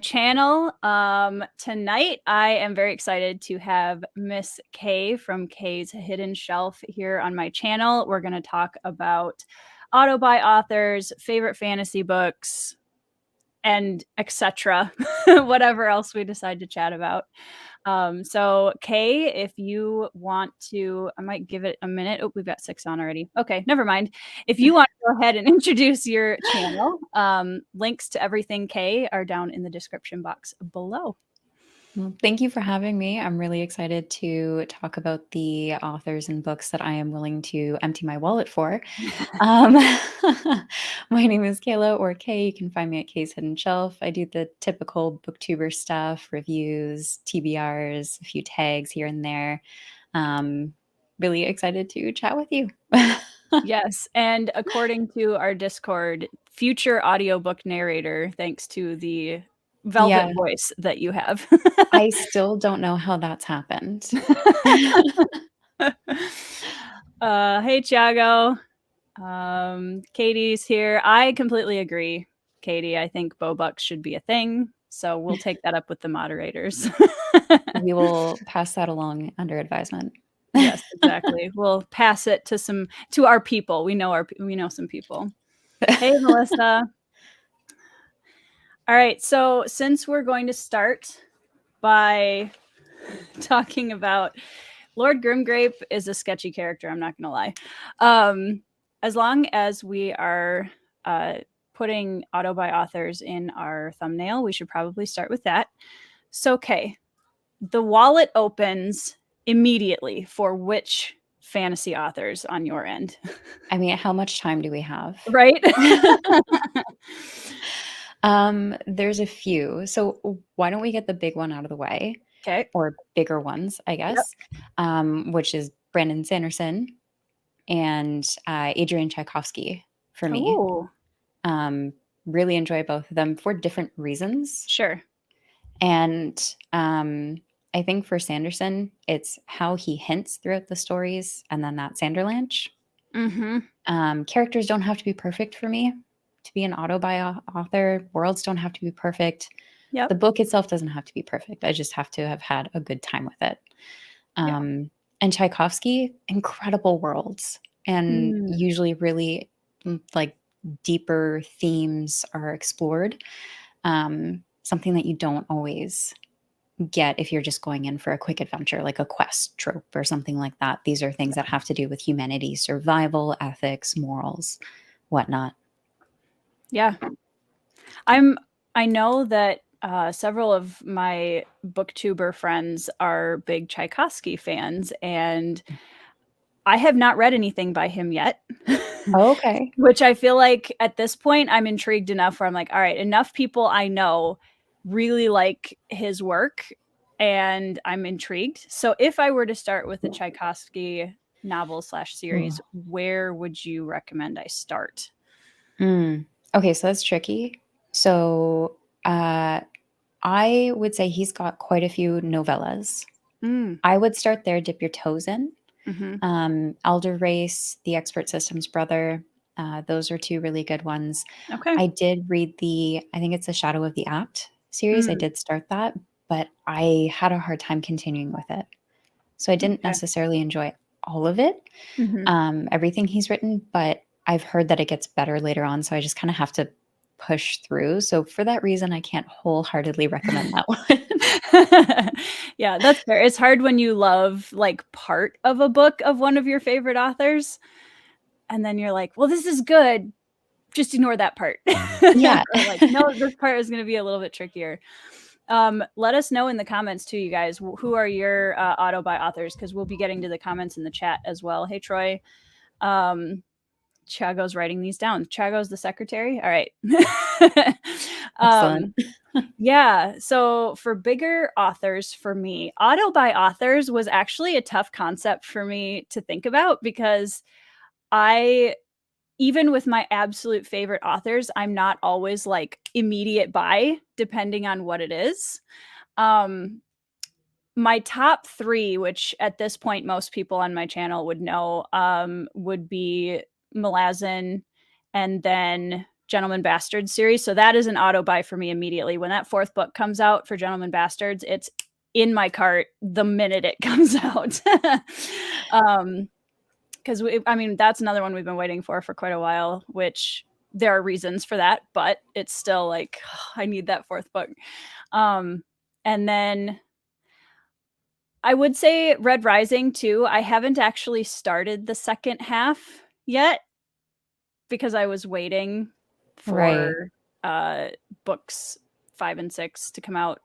Channel. Tonight I am very excited to have Miss Kay from Kay's Hidden Shelf here on my channel. We're going to talk about auto-buy authors, favorite fantasy books, and etc. Whatever else we decide to chat about. So Kay, if you want to, I might give it a minute. Oh, we've got 6 on already. Okay, never mind. If you want to go ahead and introduce your channel, links to everything Kay are down in the description box below. Well, thank you for having me. I'm really excited to talk about the authors and books that I am willing to empty my wallet for. My name is Kayla, or Kay. You can find me at Kay's Hidden Shelf. I do the typical booktuber stuff, reviews, TBRs, a few tags here and there. Really excited to chat with you. Yes, and according to our Discord, future audiobook narrator, thanks to the velvet voice that you have. I still don't know how that's happened. Hey, Thiago. Katie's here. I completely agree, Katie. I think Bobucks should be a thing, so we'll take that up with the moderators. We will pass that along under advisement. Yes, exactly. We'll pass it to our people. We know some people. Hey, Melissa. All right, so since we're going to start by talking about Lord Grimgrape is a sketchy character, I'm not going to lie. As long as we are putting auto-buy authors in our thumbnail, we should probably start with that. So, okay, the wallet opens immediately for which fantasy authors on your end? I mean, how much time do we have? Right? There's a few. So why don't we get the big one out of the way? Okay. Or bigger ones, I guess, which is Brandon Sanderson and Adrian Tchaikovsky for me. Ooh. Really enjoy both of them for different reasons. Sure. And I think for Sanderson, it's how he hints throughout the stories, and then that Sanderlanche. Characters don't have to be perfect for me to be an auto-buy author. Worlds don't have to be perfect. Yep. The book itself doesn't have to be perfect. I just have to have had a good time with it. And Tchaikovsky, incredible worlds, and usually really like deeper themes are explored. Something that you don't always get if you're just going in for a quick adventure, like a quest trope or something like that. These are things that have to do with humanity, survival, ethics, morals, whatnot. Yeah. I know that several of my booktuber friends are big Tchaikovsky fans, and I have not read anything by him yet. Okay. Which I feel like at this point I'm intrigued enough where I'm like, all right, enough people I know really like his work, and I'm intrigued. So if I were to start with the Tchaikovsky novel/series, where would you recommend I start? Okay, so that's tricky. So I would say he's got quite a few novellas. I would start there, dip your toes in. Elder Race, The Expert System's Brother. Those are 2 really good ones. Okay. I did read I think it's the Shadow of the Apt series. I did start that, but I had a hard time continuing with it. So I didn't necessarily enjoy all of it, everything he's written, but I've heard that it gets better later on. So I just kind of have to push through. So for that reason, I can't wholeheartedly recommend that one. Yeah, that's fair. It's hard when you love like part of a book of one of your favorite authors, and then you're like, well, this is good, just ignore that part. Yeah. Like, no, this part is going to be a little bit trickier. Let us know in the comments too, you guys, who are your auto-buy authors, because we'll be getting to the comments in the chat as well. Hey, Troy. Chago's writing these down. Chago's the secretary. All right. Excellent. Yeah. So for bigger authors, for me, auto-buy authors was actually a tough concept for me to think about, because even with my absolute favorite authors, I'm not always like immediate buy, depending on what it is. My top 3, which at this point most people on my channel would know, would be Malazan, and then Gentleman Bastards series. So that is an auto buy for me immediately. When that 4th book comes out for Gentleman Bastards, it's in my cart the minute it comes out. Because that's another one we've been waiting for quite a while, which there are reasons for that, but it's still like, I need that 4th book. And then I would say Red Rising too. I haven't actually started the second half yet because I was waiting for books 5 and 6 to come out.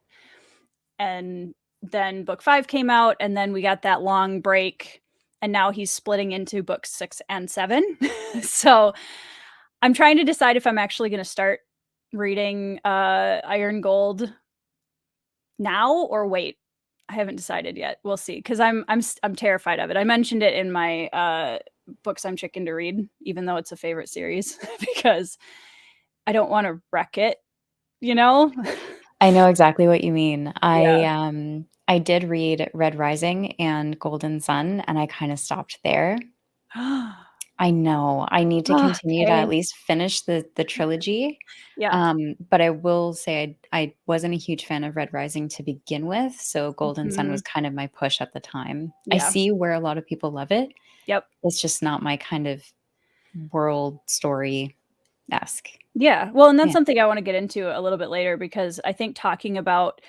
And then book 5 came out, and then we got that long break, and now he's splitting into books 6 and 7. So I'm trying to decide if I'm actually going to start reading Iron Gold now or wait. I haven't decided yet. We'll see, because I'm terrified of it. I mentioned it in my books I'm chicken to read, even though it's a favorite series, because I don't want to wreck it, you know? I know exactly what you mean. Yeah. I did read Red Rising and Golden Sun, and I kind of stopped there. I know. I need to continue to Okay. at least finish the trilogy. Yeah. But I will say I wasn't a huge fan of Red Rising to begin with, so Golden Sun was Mhm. kind of my push at the time. I Yeah. see where a lot of people love it. Yep. It's just not my kind of world story-esque. Yeah. Well, and that's Yeah. something I want to get into a little bit later, because I think talking about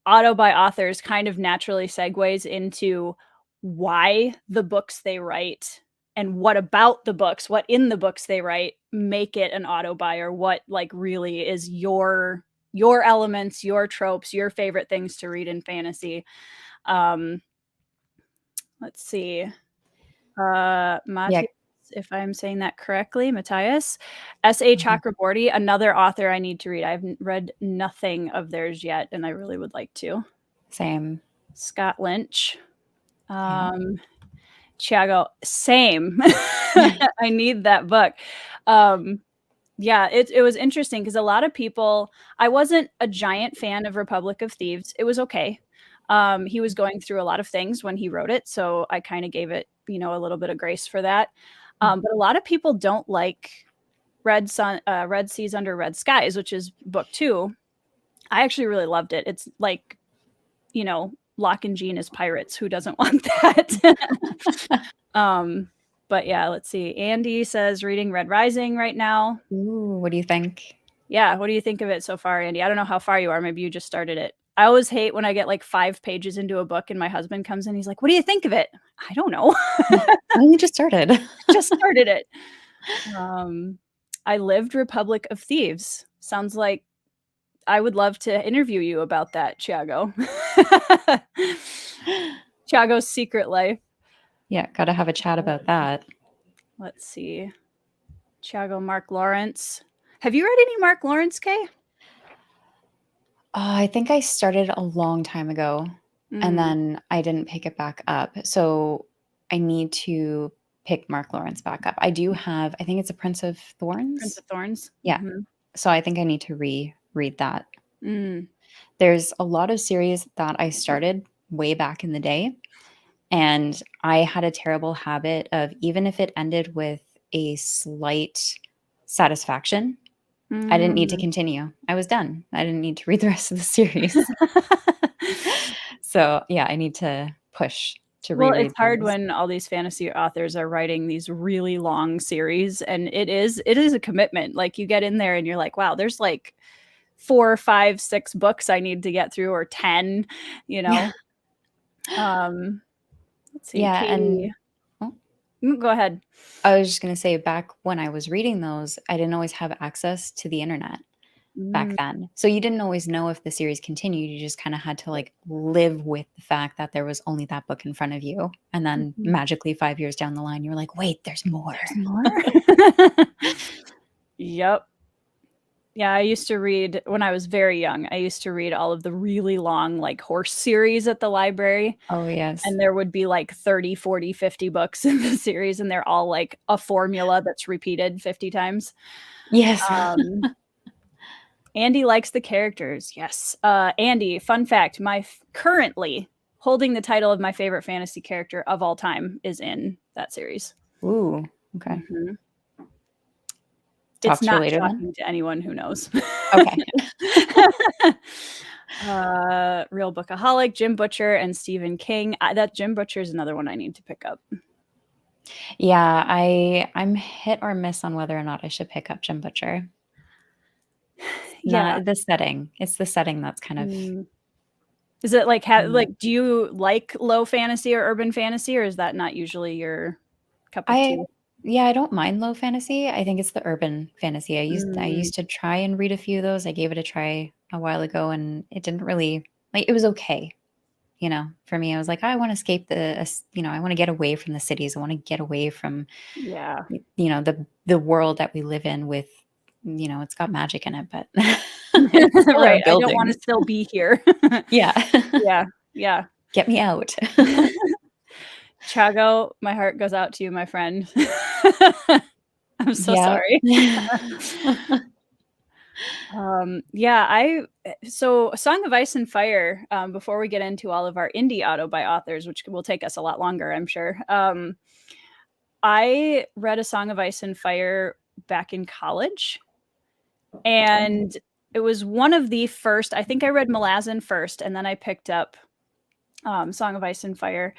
auto by authors kind of naturally segues into why the books they write and what about the books, what in the books they write make it an auto buy, or what like really is your elements, your tropes, your favorite things to read in fantasy. Um let's see. Yeah, Matthias, if I'm saying that correctly, Matthias S.A. mhm, Chakraborty, another author I need to read. I've read nothing of theirs yet, and I really would like to. same. Scott Lynch, Yeah. Thiago, same. I need that book. Um, yeah, it was interesting because a lot of people, I wasn't a giant fan of Republic of Thieves. It was okay. He was going through a lot of things when he wrote it, so I kind of gave it, a little bit of grace for that. Mm. But a lot of people don't like Red Seas Under Red Skies, which is book 2. I actually really loved it. It's like, Locke and Jean as pirates. Who doesn't want that? um, but yeah, let's see. Andy says reading Red Rising right now. Ooh, what do you think? Yeah, what do you think of it so far, Andy? I don't know how far you are. Maybe you just started it. I always hate when I get like 5 pages into a book and my husband comes in. He's like, "What do you think of it?" I don't know. I only just started. Just started it. Um, I lived Republic of Thieves. Sounds like I would love to interview you about that, Thiago. Thiago's secret life. Yeah, gotta have a chat about that. Let's see. Thiago Mark Lawrence. Have you read any Mark Lawrence, Kay? I think I started a long time ago, and Mm, then I didn't pick it back up, so I need to pick Mark Lawrence back up. I think it's a Prince of Prince Thorns? of Thorns. Yeah, Mhm. so I think I need to reread that. Mm. There's a lot of series that I started way back in the day, and I had a terrible habit of, even if it ended with a slight satisfaction, I didn't need to Mm. continue. I was done. I didn't need to read the rest of the series. So, yeah, I need to push to Well, it's reread hard those. when all these fantasy authors are writing these really long series, and it is a commitment. Like, you get in there and you're like, "Wow, there's, like, 4, 5, 6 books I need to get through, or 10," you Yeah. know? Um, let's see, Yeah, and Katie. oh, Go ahead. I was just gonna say, back when I was reading those, I didn't always have access to the internet back Mm, then. So you didn't always know if the series continued. You just kinda had to, like, live with the fact that there was only that book in front of you, and then mhm. magically 5 years down the line, you were like, "Wait, there's more." There's more? Yep. Yeah, I used to read when I was very young, I used to read all of the really long, like, horse series at the library, Oh, yes. and there would be, like, 30, 40, 50 books in the series, and they're all, like, a formula that's repeated 50 times. Yes. Um, Andy likes the characters, yes. Andy, fun fact, currently holding the title of my favorite fantasy character of all time is in that series. Ooh, okay. Mhm. It's talk to you not later then. shocking to anyone who knows. Okay. Real Bookaholic, Jim Butcher, and Stephen King. That Jim Butcher is another one I need to pick up. Yeah, I'm hit or miss on whether or not I should pick up Jim Butcher. Yeah. Not the setting. It's the setting that's kind of Is it like do you like low fantasy or urban fantasy, or is that not usually your cup of tea? I don't mind low fantasy. I think it's the urban fantasy. I Mm, used to try and read a few of those. I gave it a try a while ago and it didn't really like it was okay. You know, for me, I was like, I want to escape I want to get away from the cities. I want to get away from, yeah. the world that we live in with, it's got magic in it, but it's still our Right. I don't wanna buildings. still be here. Yeah. Yeah. Yeah. Get me out. Chago, my heart goes out to you, my friend. I'm so Yeah. sorry. Yeah, so Song of Ice and Fire, before we get into all of our indie auto-buy authors, which will take us a lot longer, I'm sure. I read A Song of Ice and Fire back in college, and it was one of the first. I think I read Malazan first, and then I picked up Song of Ice and Fire,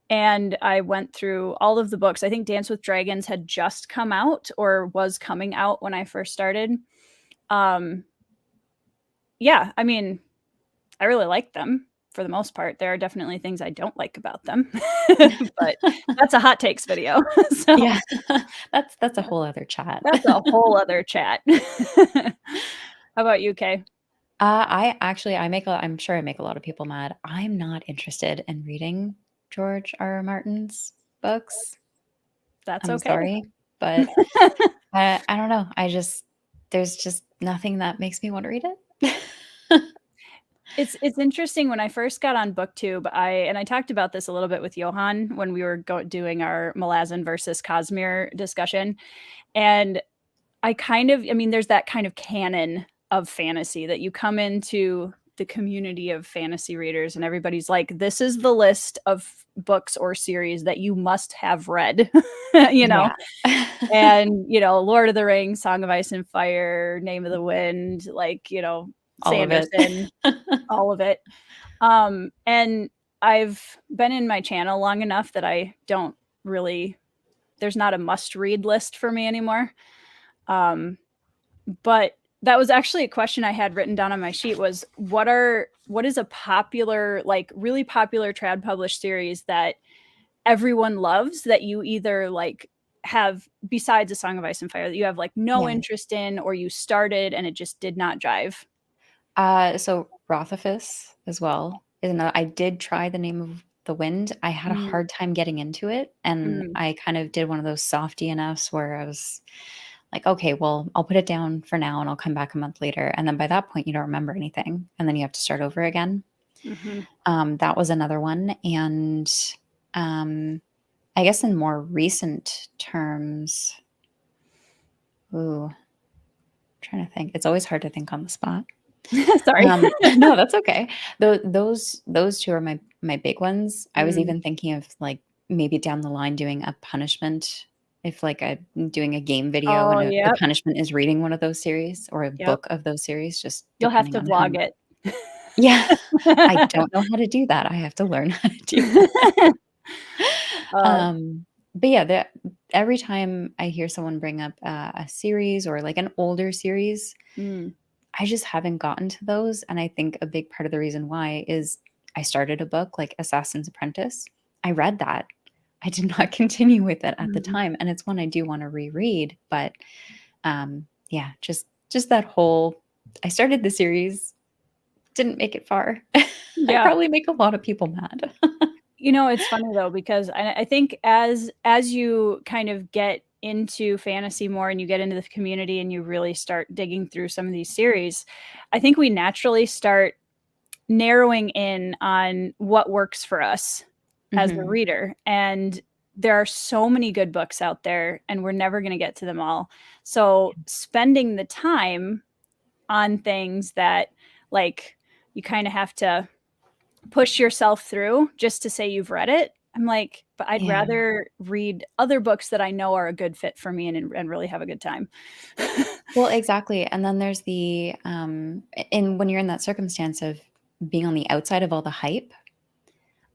and I went through all of the books. I think Dance with Dragons had just come out or was coming out when I first started. Yeah, I mean, I really like them for the most part. There are definitely things I don't like about them, but that's a hot takes video. So Yeah. That's a whole other chat. that's a whole other chat. How about you, Kay? I'm sure I make a lot of people mad. I'm not interested in reading George R. R. Martin's books. That's I'm okay. sorry, but I don't know. There's just nothing that makes me want to read it. It's interesting. When I first got on BookTube, I talked about this a little bit with Johan when we were doing our Malazan versus Cosmere discussion, and I mean, there's that kind of canon of fantasy that you come into the community of fantasy readers and everybody's like, this is the list of books or series that you must have read, you know? Yeah. And, Lord of the Rings, Song of Ice and Fire, Name of the Wind, All of it. Sanderson, all of it. And I've been in my channel long enough that I don't really, there's not a must read list for me anymore. But that was actually a question I had written down on my sheet was what is a popular, like really popular trad published series that everyone loves that you either like have besides A Song of Ice and Fire that you have like no Yeah. interest in or you started and it just did not jive? So Rothfuss as well is another. I did try The Name of the Wind. I had a Mm, hard time getting into it, and mm, I kind of did one of those soft DNFs where I was like, okay, well, I'll put it down for now, and I'll come back a month later. And then by that point, you don't remember anything, and then you have to start over again. mhm. That was another one, and um, I guess in more recent terms, ooh, I'm trying to think. It's always hard to think on the spot. Sorry. No, that's okay. Those two are my big ones. I was Mm. even thinking of like maybe down the line doing a punishment if like doing a game video Oh, and the yep, punishment is reading one of those series or a yep. book of those series, just You'll have depending to on how. vlog it. Yeah, I don't know how to do that. I have to learn how to do that. Uh, But yeah, every time I hear someone bring up a series or like an older series, mm, I just haven't gotten to those, and I think a big part of the reason why is I started a book like Assassin's Apprentice. I read that. I did not continue with it at the mhm. time, and it's one I do wanna reread, but, yeah, just that whole I started the series, didn't make it far. I Yeah. probably make a lot of people mad. It's funny though because I think as you kind of get into fantasy more and you get into the community and you really start digging through some of these series, I think we naturally start narrowing in on what works for us as a Mhm. reader. And there are so many good books out there and we're never going to get to them all. So spending the time on things that like you kind of have to push yourself through just to say you've read it. I'm like, but I'd Yeah. rather read other books that I know are a good fit for me and really have a good time. Well, exactly. And then there's and when you're in that circumstance of being on the outside of all the hype,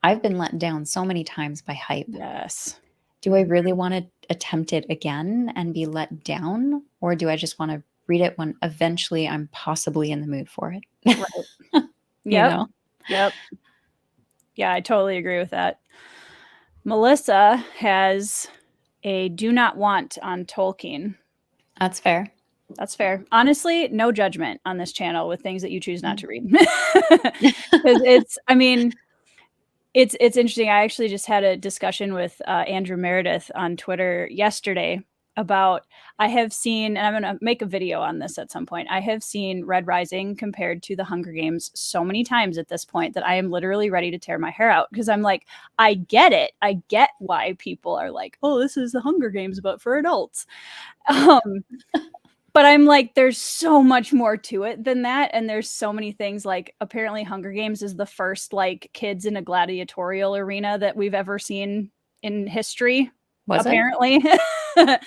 I've been let down so many times by hype. Yes. Do I really want to attempt it again and be let down? Or do I just want to read it when eventually I'm possibly in the mood for it? Right. You Yep. know? Yep. Yeah, I totally agree with that. Melissa has a do not want on Tolkien. That's fair. That's fair. Honestly, no judgment on this channel with things that you choose not Mm. to read. Because I mean, it's interesting. I actually just had a discussion with Andrew Meredith on Twitter yesterday about I have seen, and I'm going to make a video on this at some point. I have seen Red Rising compared to the Hunger Games so many times at this point that I am literally ready to tear my hair out because I'm like, I get it. I get why people are like, oh, this is the Hunger Games, but for adults. But I'm like, there's so much more to it than that. And there's so many things like apparently Hunger Games is the first like kids in a gladiatorial arena that we've ever seen in history, Was it? apparently. What?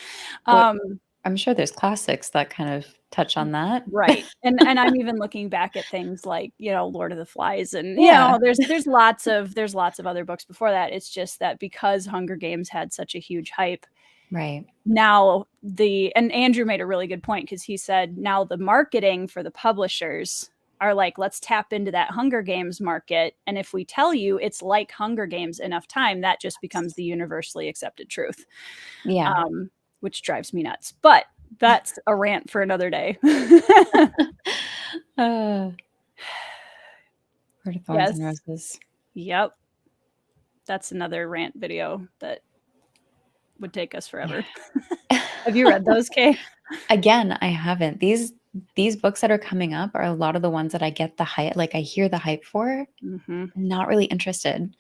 um, I'm sure there's classics that kind of touch on that. right. And I'm even looking back at things like, you know, Lord of the Flies and you Yeah. know, there's lots of other books before that. It's just that because Hunger Games had such a huge hype, Right. now and Andrew made a really good point because he said now the marketing for the publishers are like, let's tap into that Hunger Games market. And if we tell you it's like Hunger Games enough time, that just becomes the universally accepted truth, Yeah. which drives me nuts. But that's a rant for another day. uh, Heart of Thorns and Yes. Roses. Yep. That's another rant video that would take us forever. Yeah. Have you read those, Kay? Again, I haven't. These books that are coming up are a lot of the ones that I get the hype, like I hear the hype for, Mm-hmm. not really interested.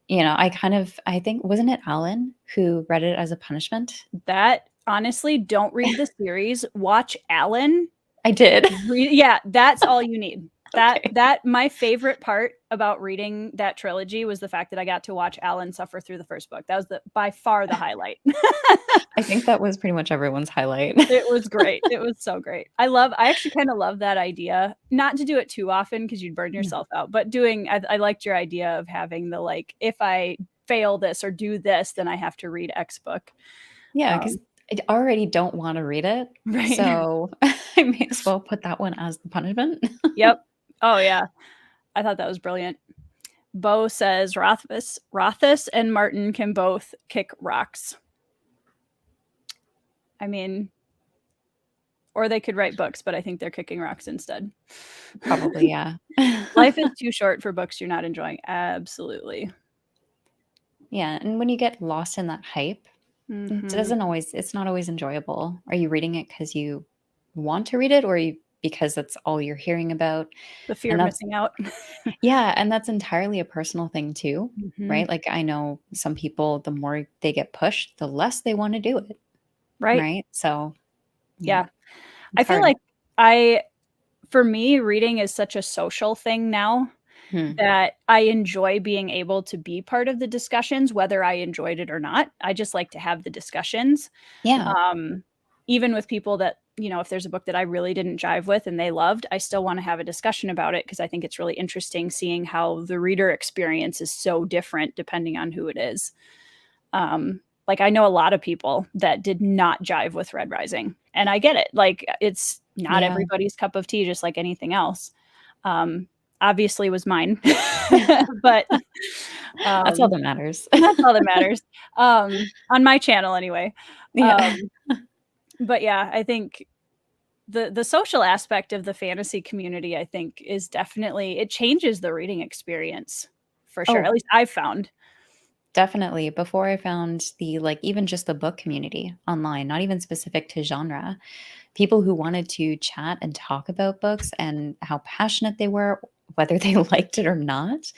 I think, wasn't it Alan who read it as a punishment? That honestly, don't read the series. Watch Alan. I did. Yeah, that's all you need. Okay. That my favorite part about reading that trilogy was the fact that I got to watch Alan suffer through the first book. That was by far the highlight. I think that was pretty much everyone's highlight. It was great. It was so great. I actually kind of love that idea. Not to do it too often because you'd burn yourself out, but I liked your idea of having the like, if I fail this or do this, then I have to read X book. Yeah, because I already don't want to read it. Right. So I may as well put that one as the punishment. Yep. Oh yeah. I thought that was brilliant. Bo says Rothfuss and Martin can both kick rocks. I mean, or they could write books, but I think they're kicking rocks instead. Probably, yeah. Life is too short for books you're not enjoying. Absolutely. Yeah, and when you get lost in that hype, Mm-hmm. it's not always enjoyable. Are you reading it because you want to read it or because that's all you're hearing about? The fear And of that's missing out. Yeah, and that's entirely a personal thing too, Mm-hmm. right? Like I know some people, the more they get pushed, the less they want to do it, Right. right? So, yeah, Yeah. I it's feel hard. like for me, reading is such a social thing now Hmm. that I enjoy being able to be part of the discussions, whether I enjoyed it or not. I just like to have the discussions. Yeah. Um, even with people that, you know, if there's a book that I really didn't jive with and they loved, I still want to have a discussion about it because I think it's really interesting seeing how the reader experience is so different depending on who it is. Like I know a lot of people that did not jive with Red Rising, and I get it. Like it's not Yeah. everybody's cup of tea, just like anything else. Um, Obviously was mine, but That's all um, that matters. that's all that matters on my channel anyway. Yeah. Um, but yeah, I think the social aspect of the fantasy community, I think, is definitely it changes the reading experience for sure. Oh, At least I've found. definitely. Before I found even just the book community online, not even specific to genre, people who wanted to chat and talk about books and how passionate they were, whether they liked it or not,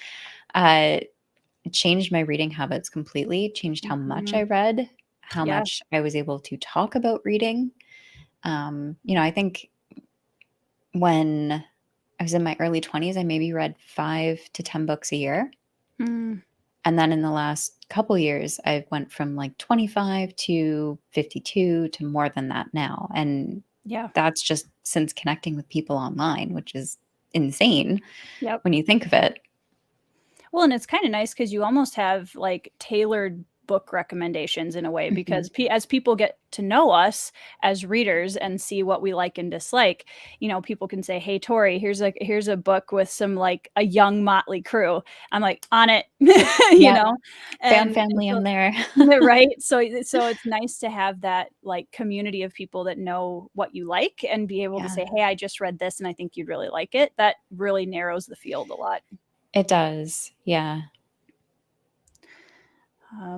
uh, changed my reading habits completely, changed how much I Mhm. read, how Yeah. much I was able to talk about reading. I think when I was in my early 20s, I maybe read 5 to 10 books a year. Mm. And then in the last couple years, I went from like 25 to 52 to more than that now. And Yeah. that's just since connecting with people online, which is insane Yep. when you think of it. Well, and it's kind of nice because you almost have like tailored book recommendations in a way, Mhm. because as people get to know us as readers and see what we like and dislike, people can say, "Hey, Tori, here's a book with some like a young Motley crew." I'm like, on it, you Yep. know, Found and family so in there. right. So it's nice to have that like community of people that know what you like and be able to Yeah, say, "Hey, I just read this and I think you'd really like it." That really narrows the field a lot. it does. Yeah.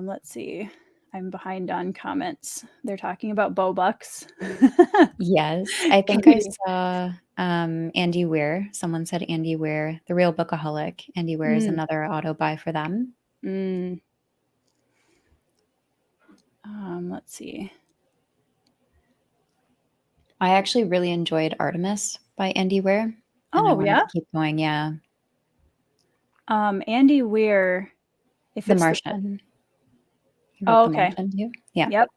Let's see. I'm behind on comments. They're talking about Bo Bucks. Yes. I think I saw Andy Weir. Someone said Andy Weir, The Real Bookaholic. Andy Weir is Mm, another auto buy for them. mm. Let's see. I actually really enjoyed Artemis by Andy Weir, and I Oh wanted yeah. to keep going. Yeah. Andy Weir. If The it's the Martian. He wrote oh, The okay. Martian too. Yeah. Yep.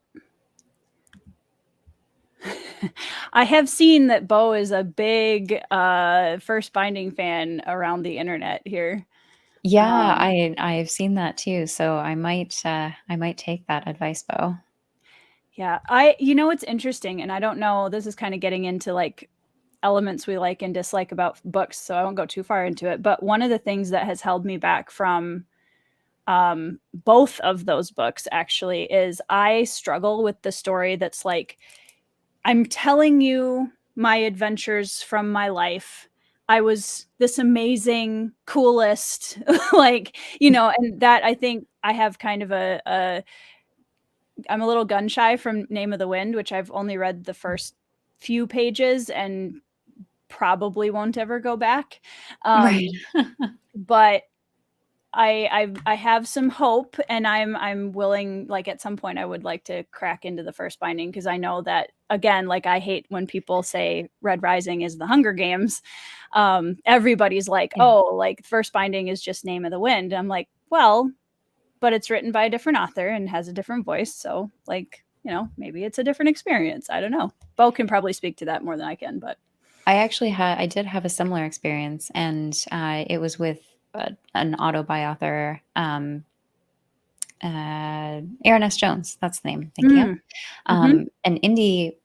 I have seen that Bo is a big First Binding fan around the internet here. Yeah, Um, I've seen that too. So I might take that advice, Bo. yeah, it's interesting, and I don't know. This is kind of getting into like elements we like and dislike about books, so I won't go too far into it. But one of the things that has held me back from both of those books actually is I struggle with the story that's like, I'm telling you my adventures from my life. I was this amazing, coolest, like, and that I think I have kind of I'm a little gun shy from Name of the Wind, which I've only read the first few pages and probably won't ever go back. Right. But I have some hope, and I'm willing, like at some point I would like to crack into the First Binding, because I know that, again, like I hate when people say Red Rising is the Hunger Games. Everybody's like, Yeah. oh, like First Binding is just Name of the Wind. I'm like, well, but it's written by a different author and has a different voice, so like, maybe it's a different experience. I don't know. Bo can probably speak to that more than I can, but I did have a similar experience, and it was with an auto buy author, Aaron S. Jones. That's the name I'm thinking of. mm, mm-hmm. An indie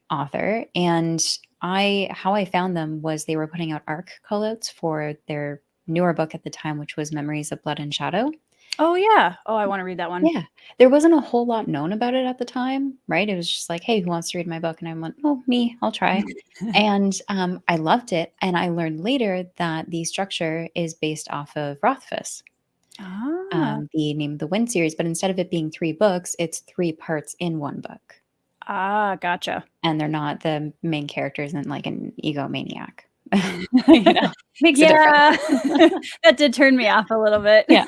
author, and how I found them was they were putting out ARC callouts for their newer book at the time, which was Memories of Blood and Shadow. Oh yeah. Oh, I want to read that one. Yeah. There wasn't a whole lot known about it at the time, right? It was just like, "Hey, who wants to read my book?" And I went, "Oh, me, I'll try." And, I loved it, and I learned later that the structure is based off of Rothfuss, Ah. the Name of the Wind series, but instead of it being 3 books, it's 3 parts in 1 book, Ah, gotcha. and they're not the main characters and like an egomaniac. You know? Makes a difference. Yeah. That did turn me off a little bit. Yeah.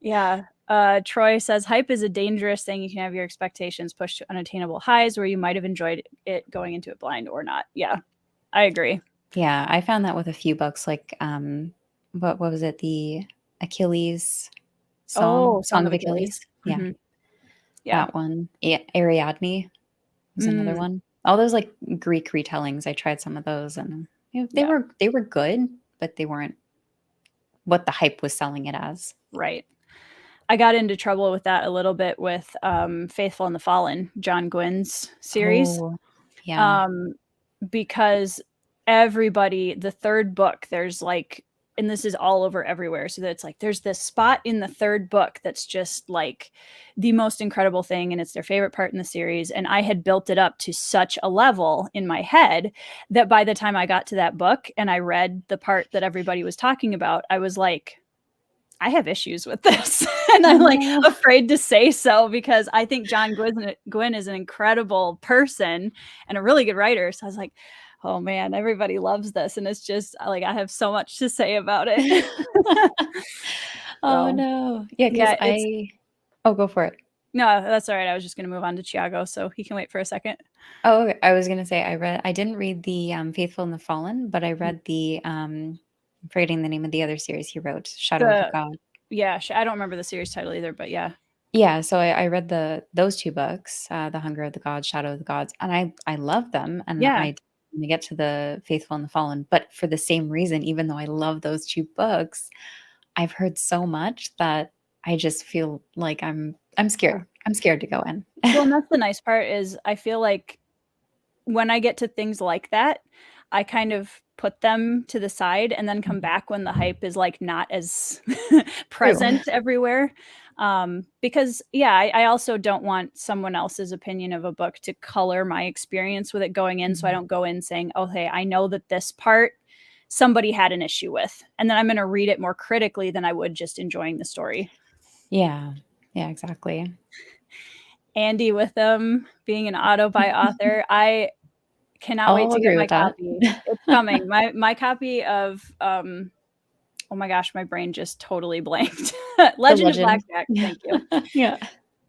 Yeah. Troy says, "Hype is a dangerous thing. You can have your expectations pushed to unattainable highs where you might have enjoyed it going into it blind or not." Yeah, I agree. Yeah, I found that with a few books, like, what was it? The Achilles Oh, Song Song of of Achilles. Achilles? Yeah, Mhm. Yeah. that one. Ariadne was another Mm, one. All those, like, Greek retellings, I tried some of those, and, yeah, they were good, but they weren't what the hype was selling it as. right. I got into trouble with that a little bit with, Faithful and the Fallen, John Gwynn's series. Oh, yeah. Um, because everybody, the third book, there's like, and this is all over everywhere, so that it's like there's this spot in the third book that's just like the most incredible thing, and it's their favorite part in the series. And I had built it up to such a level in my head that by the time I got to that book and I read the part that everybody was talking about, I was like, I have issues with this. And Oh, I'm like no. afraid to say so, because I think John Gwynn is an incredible person and a really good writer. So I was like, oh man, everybody loves this. And it's just like, I have so much to say about it. Oh, So no. Yeah, because yeah, it's Oh, go for it. no, that's all right. I was just going to move on to Chiago, so he can wait for a second. Oh, okay. I was gonna say I didn't read the, Faithful and the Fallen, but I Mm. read the, I'm forgetting the name of the other series he wrote, Shadow of a The God. Yeah, I don't remember the series title either, but yeah. Yeah, so I read those 2 books, The Hunger of the Gods, Shadow of the Gods, and I love them, and Yeah. I when I get to The Faithful and the Fallen, but for the same reason, even though I love those 2 books, I've heard so much that I just feel like I'm scared. I'm scared to go in. Well, and that's the nice part is I feel like when I get to things like that, I kind of put them to the side and then come back when the hype is, like, not as True. present everywhere. Because, yeah, I also don't want someone else's opinion of a book to color my experience with it going in, so I Mhm. don't go in saying, "Okay, I know that this part somebody had an issue with," and then I'm gonna read it more critically than I would just enjoying the story. Yeah. Yeah, exactly. Andy with them being an auto by author, I cannot wait I'll to get agree my with that. copy. It's coming. My copy of, oh my gosh, my brain just totally blanked. The Legend of legend. Blackjack, Yeah. thank you, Yeah.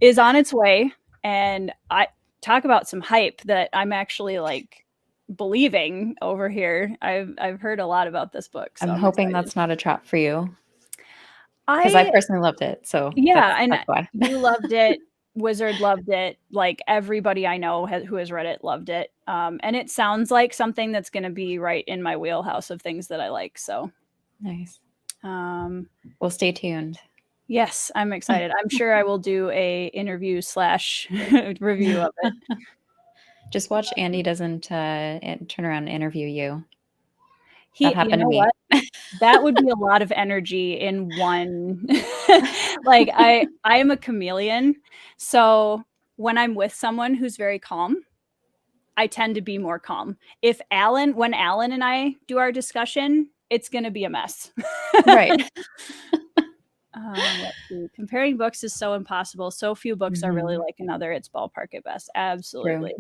is on its way, and I talk about some hype that I'm actually, like, believing over here. I've heard a lot about this book, so I'm I'm hoping excited. that's not a trap for you, 'cause I I personally loved it, so Yeah, and that's why. you loved it, Wizard loved it, like, everybody I know who has read it loved it, and it sounds like something that's gonna be right in my wheelhouse of things that I like, so, Nice. um, Well, stay tuned. yes, I'm excited. I'm sure I will do a interview slash review of it. Just watch Andy doesn't, turn around and interview you. That You happened to know me. what? That would be a lot of energy in one like, I am a chameleon, so when I'm with someone who's very calm, I tend to be more calm. When Alan and I do our discussion, it's gonna be a mess. Right. Let's see. Comparing books is so impossible. So few books are really Mhm. like another. It's ballpark at best. True. Absolutely.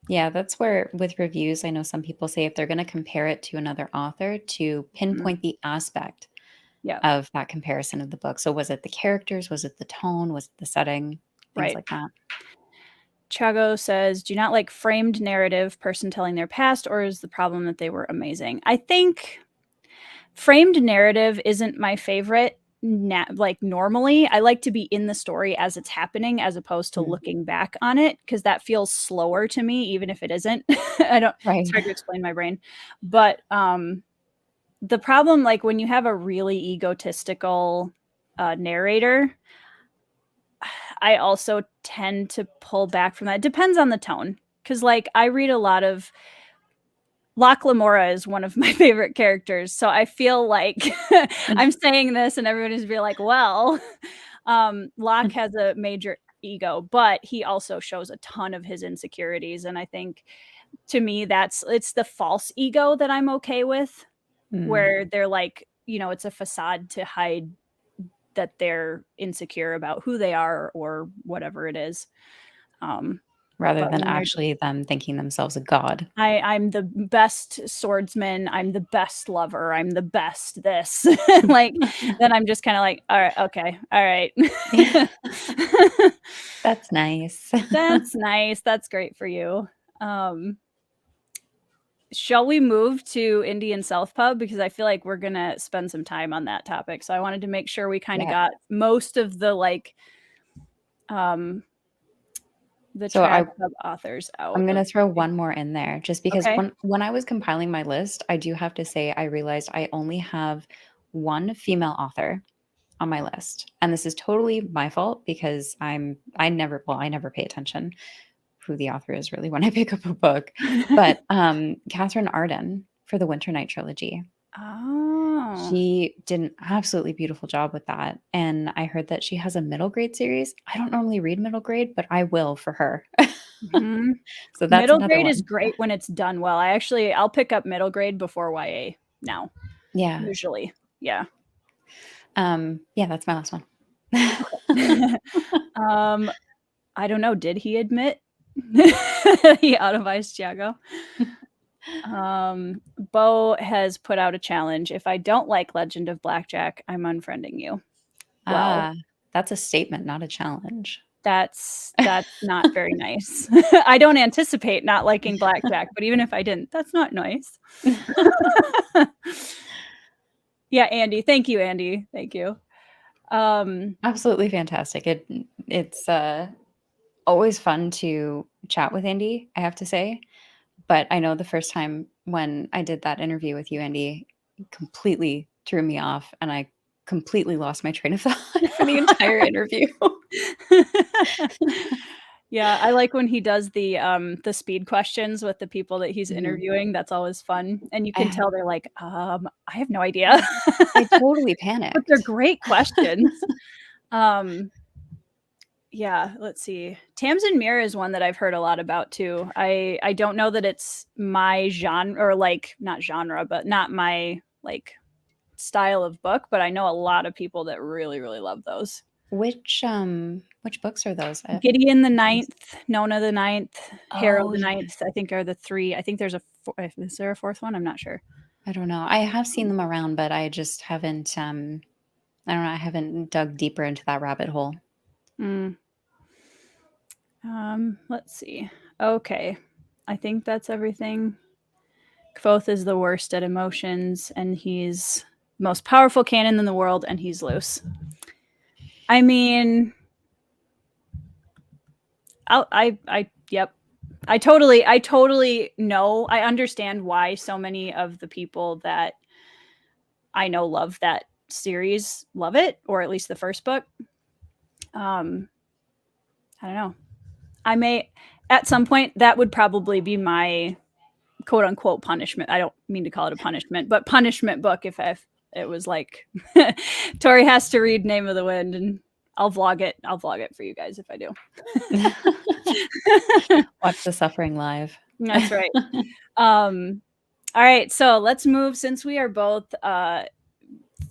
Yeah, that's where with reviews, I know some people say if they're gonna compare it to another author to Mm, pinpoint the aspect yeah, of that comparison of the book. So was it the characters? Was it the tone? Was it the setting? Things right. like that. Chago says, "Do you not like framed narrative, person telling their past, or is the problem that they were amazing?" I think framed narrative isn't my favorite. Like normally, I like to be in the story as it's happening, as opposed to Mm. looking back on it, because that feels slower to me, even if it isn't. I don't. It's Right. hard to explain my brain, but the problem, like when you have a really egotistical narrator, I also tend to pull back from that. It depends on the tone, because like I read a lot of Locke Lamora is one of my favorite characters, so I feel like I'm saying this and everybody's be like, "Well," Locke has a major ego, but he also shows a ton of his insecurities, and I think to me it's the false ego that I'm okay with, Mm. where they're like, it's a facade to hide that they're insecure about who they are or whatever it is. Um, Rather but than when they're actually them thinking themselves a god. I'm the best swordsman, I'm the best lover, I'm the best this. Like, then I'm just kinda like, "Alright, okay, alright." Yeah. That's nice. That's nice, that's great for you. Um, shall we move to Indian South Pub? Because I feel like we're gonna spend some time on that topic, so I wanted to make sure we kinda Yeah. got most of um, the So trad pub authors I'm out of gonna the throw way. one more in there just because Okay. when I was compiling my list, I do have to say I realized I only have 1 female author on my list, and this is totally my fault because I never pay attention who the author is really when I pick up a book, but, Catherine Arden for the Winter Night trilogy. Oh. She did an absolutely beautiful job with that, and I heard that she has a middle grade series. I don't normally read middle grade, but I will for her. Mhm. So that's Middle another grade is one. great when it's done well. I'll pick up middle grade before YA now, Yeah. usually. Yeah. Yeah, that's my last one. Um, I don't know, did he admit he out-advised Tiago? Bo has put out a challenge. "If I don't like Legend of Blackjack, I'm unfriending you." Well, Ah, that's a statement, not a challenge. that's not very nice. I don't anticipate not liking blackjack, but even if I didn't, that's not nice. Yeah, Andy. Thank you, Andy. Thank you. Absolutely fantastic. It's always fun to chat with Andy, I have to say. But I know the first time when I did that interview with you, Andy, completely threw me off, and I completely lost my train of thought for the entire interview. Yeah, I like when he does the speed questions with the people that he's Mhm. interviewing, that's always fun, and you can I tell they're like, I have no idea." yeah, I totally But they're panicked. great questions. Um, yeah, let's see. Tamsin Muir is one that I've heard a lot about too. I don't know that it's my genre, or, like, not genre, but not my, like, style of book, but I know a lot of people that really, really love those. Which books are those? Gideon the Ninth, Nona the Ninth, Harold Oh, the yeah. Ninth, I think are the 3. I think there's a is there a 4th one? I'm not sure. I don't know. I have seen them around, but I just haven't, I don't know, I haven't dug deeper into that rabbit hole. Mm. Let's see. Okay. I think that's everything. Kvothe is the worst at emotions, and he's most powerful cannon in the world, and he's loose. I mean, yep. I totally know. I understand why so many of the people that I know love that series love it, or at least the first book. I don't know. I may at some point that would probably be my quote unquote punishment. I don't mean to call it a punishment, but punishment book if it was like Tori has to read Name of the Wind, and I'll vlog it. I'll vlog it for you guys if I do. Watch the suffering live. That's right. All right, so let's move, since we are both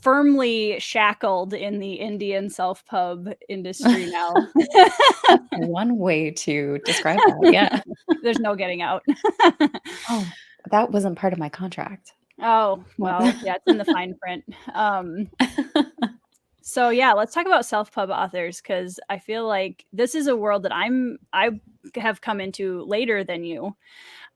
firmly shackled in the Indian self-pub industry now. That's one way to describe that, yeah. There's no getting out. Oh, that wasn't part of my contract. Oh, well, yeah, it's in the fine print. So yeah, let's talk about self-pub authors, because I feel like this is a world that I have come into later than you.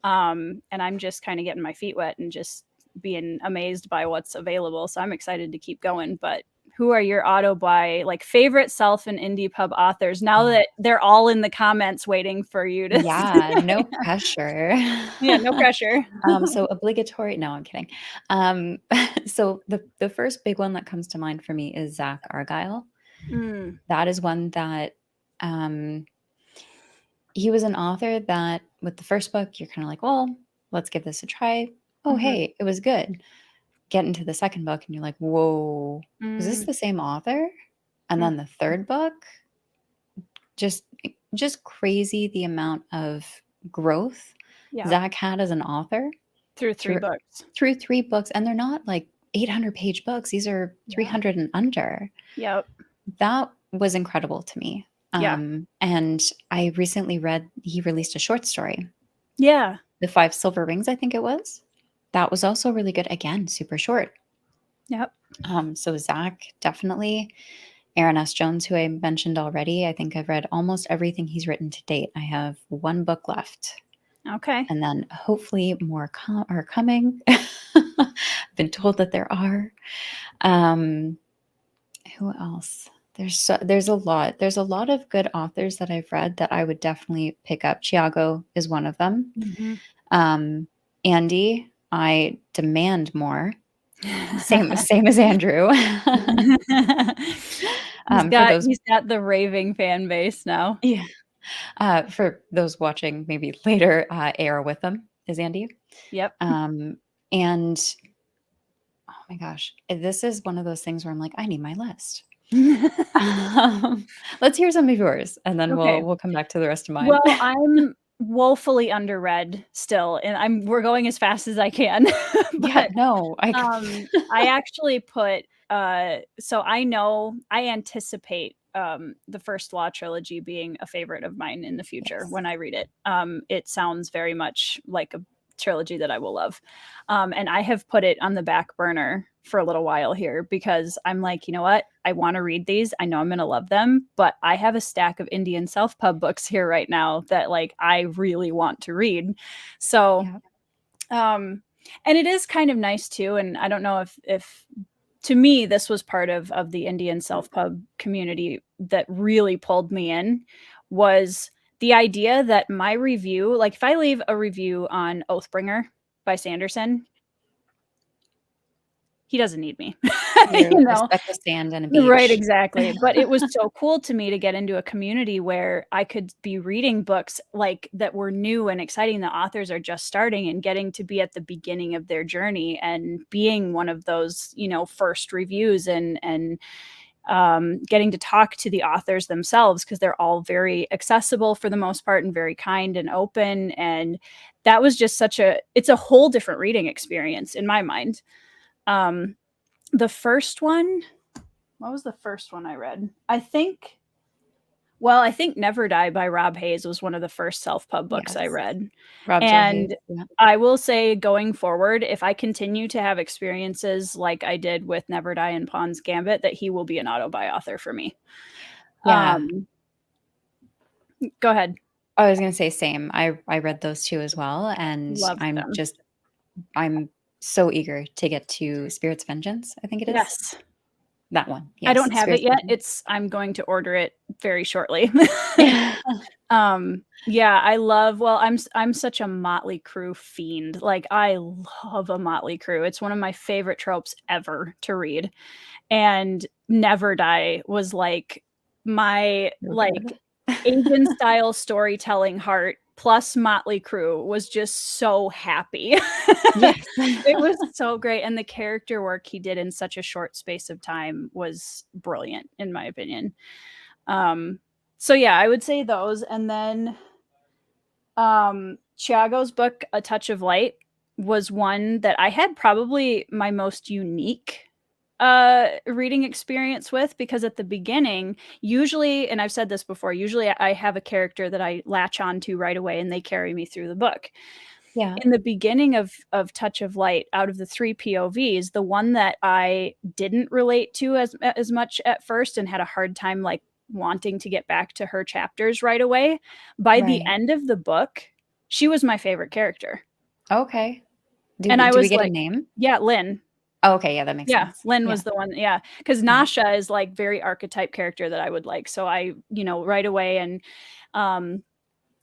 And I'm just kind of getting my feet wet and just being amazed by what's available. So I'm excited to keep going. But who are your auto-buy, like, favorite self and indie pub authors, now Oh. that they're all in the comments waiting for you to Yeah, no pressure. Yeah, no pressure. So obligatory no, I'm kidding. Um, so the first big one that comes to mind for me is Zach Argyle. Mm, That is one that, um he was an author that with the first book, you're kinda like, "Well, let's give this a try. Oh, mhm, hey, it was good." Get into the second book and you're like, "Whoa, is this mm, the same author?" And mm. then the third book, just just crazy the amount of growth Yeah, Zach had as an author through 3 through books. through 3 books, and they're not like 800-page books. These are Yeah. 300 and under. Yep. That was incredible to me. Yeah. And I recently read he released a short story, Yeah. The Five Silver Rings, I think it was. That was also really good. Again, super short. Yep. So Zach, definitely. Aaron S. Jones, who I mentioned already, I think I've read almost everything he's written to date. I have one book left, Okay. and then hopefully more are coming. I've been told that there are. Um, who else? There's a lot. There's a lot of good authors that I've read that I would definitely pick up. Chiago is one of them. Mhm. Um, Andy, I demand more. Same as Andrew. For those, He's got the raving fan base now. yeah. For those watching maybe later, Air with them is Andy. Yep. And oh my gosh, this is one of those things where I'm like, I need my list. Let's hear some of yours, and then Okay. we'll come back to the rest of mine. Well, I'm woefully underread still, and we're going as fast as I can. Yeah, But, no, I actually put, so I anticipate, the First Law trilogy being a favorite of mine in the future yes, when I read it. It sounds very much like a trilogy that I will love. And I have put it on the back burner for a little while here, because I'm like, you know what? I want to read these. I know I'm going to love them, but I have a stack of Indian self pub books here right now that, like, I really want to read. So, yeah, um, and it is kind of nice too. And I don't know if to me, this was part of the Indian self-pub community that really pulled me in, was the idea that my review, like if I leave a review on Oathbringer by Sanderson, he doesn't need me. You You know? respect the sand and a Right, beach. exactly. But it was so cool to me to get into a community where I could be reading books like that were new and exciting. The authors are just starting and getting to be at the beginning of their journey and being one of those, you know, first reviews and getting to talk to the authors themselves because they're all very accessible for the most part and very kind and open. And that was just it's a whole different reading experience in my mind. The first one, what was the first one I read? I think Never Die by Rob Hayes was one of the first self-pub books I Yes. read. Rob J. Hayes, And yeah. I will say going forward, if I continue to have experiences like I did with Never Die and Pawn's Gambit, that he will be an auto-buy author for me. Yeah. Go ahead. I was gonna say same. I read those 2 as well, and Loved I'm them. so eager to get to Spirit's Vengeance, I think it is. Yes. That one, I yes, don't have it Spirit's yet. Vengeance. I'm going to order it very shortly. Yeah. Yeah, I love, well, I'm such a Motley Crue fiend. Like, I love a Motley Crue. It's one of my favorite tropes ever to read. And Never Die was like my So like good. Asian style storytelling heart plus Motley Crue was just so happy. Yes. It was so great. And the character work he did in such a short space of time was brilliant, in my opinion. So yeah, I would say those. And then Chiago's book, A Touch of Light, was one that I had probably my most unique reading experience with, because at the beginning, usually, and I've said this before, usually I have a character that I latch on to right away and they carry me through the book. Yeah. In the beginning of Touch of Light, out of the 3 POVs, the one that I didn't relate to as much at first and had a hard time like wanting to get back to her chapters right away, by the Right. end of the book, she was my favorite character. Okay. And I Do we was get a like, name? yeah, Lynn. Oh, okay, yeah, that makes Yeah, sense. Lynn Yeah. was the one, yeah, because Mhm. Nasha is, like, very archetype character that I would like, so I, you know, right away, and,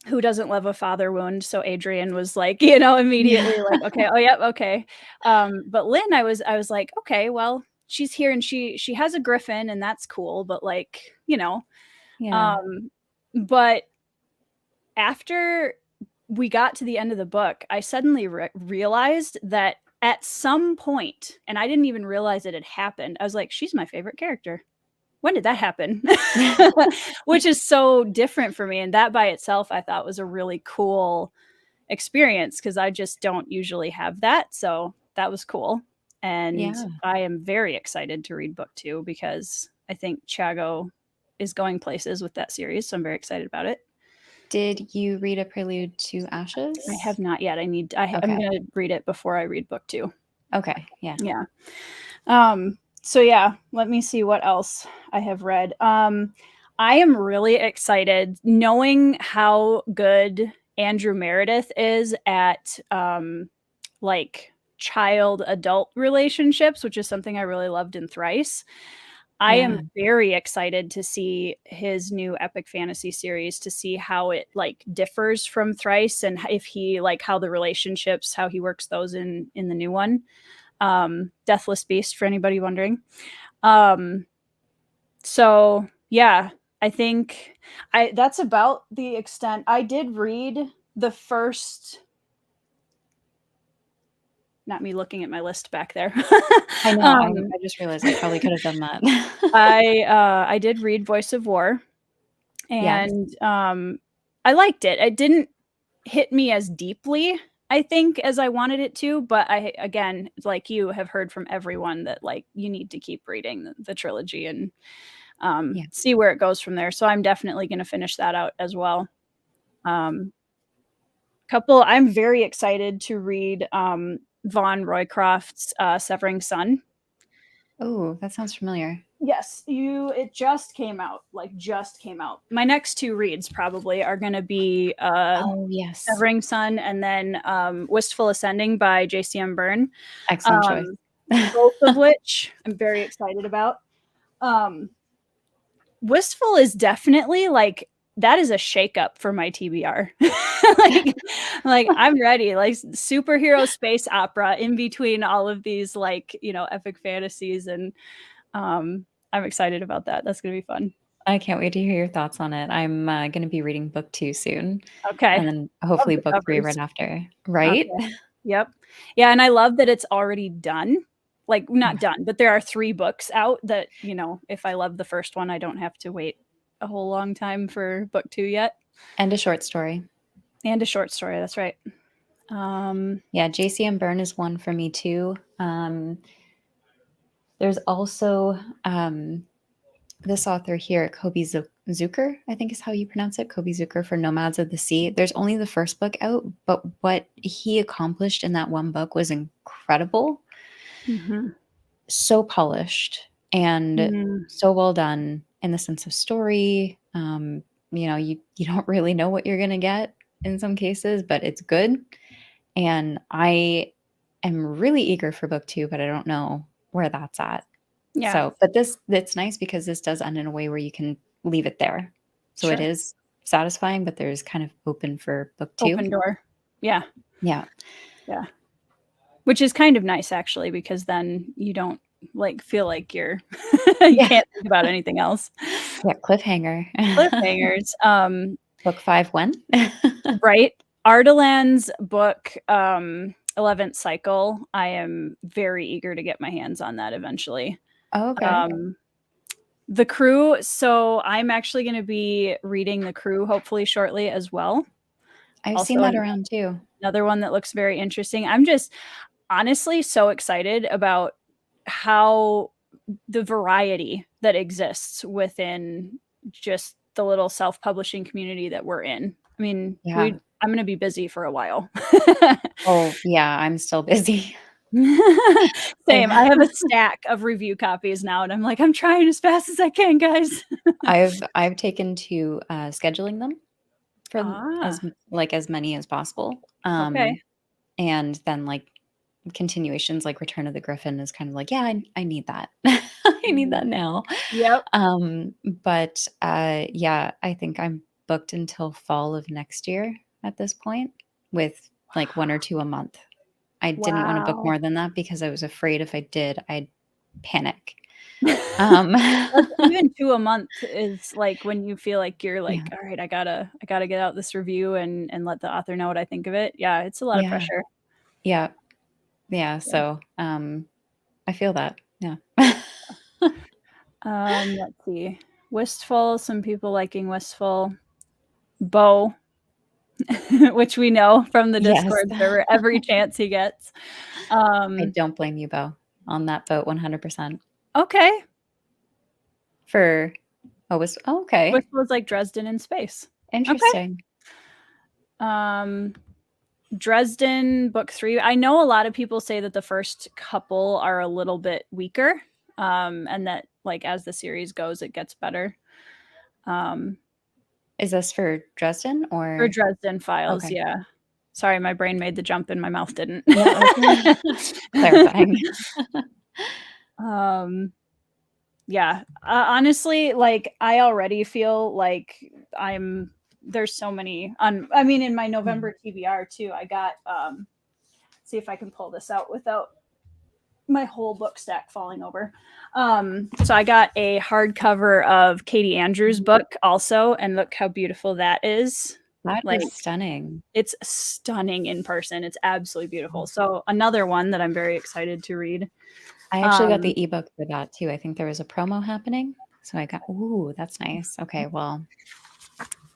who doesn't love a father wound? So Adrian was like, you know, immediately Yeah. like, "Okay, oh, yep, okay." But Lynn, I was like, "Okay, well, she's here and she has a griffin, and that's cool," but, like, you know, Yeah. um, but after we got to the end of the book, I suddenly realized that at some point, and I didn't even realize it had happened, I was like, "She's my favorite character. When did that happen?" Which is so different for me, and that by itself I thought was a really cool experience because I just don't usually have that, so that was cool, and Yeah. I am very excited to read book 2 because I think Chago is going places with that series, so I'm very excited about it. Did you read A Prelude to I Ashes? have not yet. I'm Okay. gonna read it before I read book 2. Okay, yeah. Yeah. So yeah, let me see what else I have read. I am really excited knowing how good Andrew Meredith is at like child adult relationships, which is something I really loved in Thrice. I am Yeah. very excited to see his new epic fantasy series, to see how it like differs from Thrice, and if he like how the relationships, how he works those in the new one. Deathless Beast, for anybody wondering. Um, so yeah, I think that's about the extent. I did read the first, not me looking at my list back there. I know, um, I just realized I probably could have done that. I did read Voice of War, Yes. and I liked it. It didn't hit me as deeply, I think, as I wanted it to, but I, again, like you, have heard from everyone that like you need to keep reading the trilogy and Yeah. see where it goes from there. So I'm definitely going to finish that out as well. I'm very excited to read Vaughn Roycroft's Severing Sun. Oh, that sounds familiar. Yes, it just came out, like just came out. My next 2 reads probably are going to be Oh, yes. Severing Sun and then Wistful Ascending by JCM Byrne. Excellent choice. both of which I'm very excited about. Wistful is definitely like, that is a shakeup for my TBR. like I'm ready. Like superhero space opera in between all of these like, epic fantasies, and I'm excited about that. That's gonna be fun. I can't wait to hear your thoughts on it. I'm gonna be reading book 2 soon, and Okay. then Love hopefully the book 3 right covers. after. Right? Okay. Yep. Yeah, and I love that it's already done. Like, not Yeah. done, but there are 3 books out that, if I love the first one, I don't have to wait a whole long time for book 2 yet. And a short story. And a short story, that's right. Yeah, JCM Byrne is one for me too. There's also this author here, Kobe Zucker, I think is how you pronounce it, Kobe Zucker, for Nomads of the Sea. There's only the first book out, but what he accomplished in that one book was incredible. Mhm. So polished and Mm. so well done in the sense of story. You don't really know what you're going to get in some cases, but it's good. And I am really eager for book 2, but I don't know where that's at. Yeah. So, but it's nice because this does end in a way where you can leave it there. So it Sure. is satisfying, but there's kind of open for book 2. Open door. Yeah. Yeah. Yeah. Which is kind of nice actually, because then you don't like feel like you Yeah. can't think about anything else. Yeah. Cliffhanger. Cliffhangers. Book 5 when? Right. Ardalan's book, 11th Cycle. I am very eager to get my hands on that eventually. Oh, okay. The Crew. So I'm actually going to be reading The Crew hopefully shortly as well. I've seen Also, that around too. another one that looks very interesting. I'm just honestly so excited about how the variety that exists within just the little self-publishing community that we're in. I mean, Yeah. I'm going to be busy for a while. Oh, yeah. I'm still busy. Same. I have a stack of review copies now, and I'm like, I'm trying as fast as I can, guys. I've taken to scheduling them for Ah, as many as possible. okay. And then like continuations like Return of the Griffin is kind of like, yeah, I need that. I need that now. Yep. But yeah, I think I'm booked until fall of next year at this point with like 1 or 2 a month. I didn't want to book Wow. more than that because I was afraid if I did, I'd panic. Um, Even 2 a month is like when you feel like you're yeah, like, all right, I gotta get out this review and let the author know what I think of it. Yeah, it's a lot of yeah, pressure. yeah, yeah. Yeah. So I feel that. Yeah. Let's see. Wistful, some people liking Wistful. Bo, which we know from the Yes. Discord server every chance he gets. I Um, don't blame you, Bo, on that boat 100%. okay. For okay. Wistful is like Dresden in space. Okay. Interesting. Um, Dresden book 3. I know a lot of people say that the first couple are a little bit weaker, and that like as the series goes, it gets better. Um, Is this for Dresden for or Dresden Files, okay. yeah. Sorry, my brain made the jump and my mouth didn't. Yeah, okay. Clarifying. um, yeah, honestly, like I already feel like there's so many I mean, in my Yeah. November TBR too, I got see if I can pull this out without my whole book stack falling over. So I got a hardcover of Katie Andrews' book also, and look how beautiful that is. That Like is stunning. it's stunning in person. It's absolutely beautiful. Oh. So another one that I'm very excited to read. I actually got Um, the ebook for that too. I think there was a promo happening. So I got ooh, that's nice. Okay, well,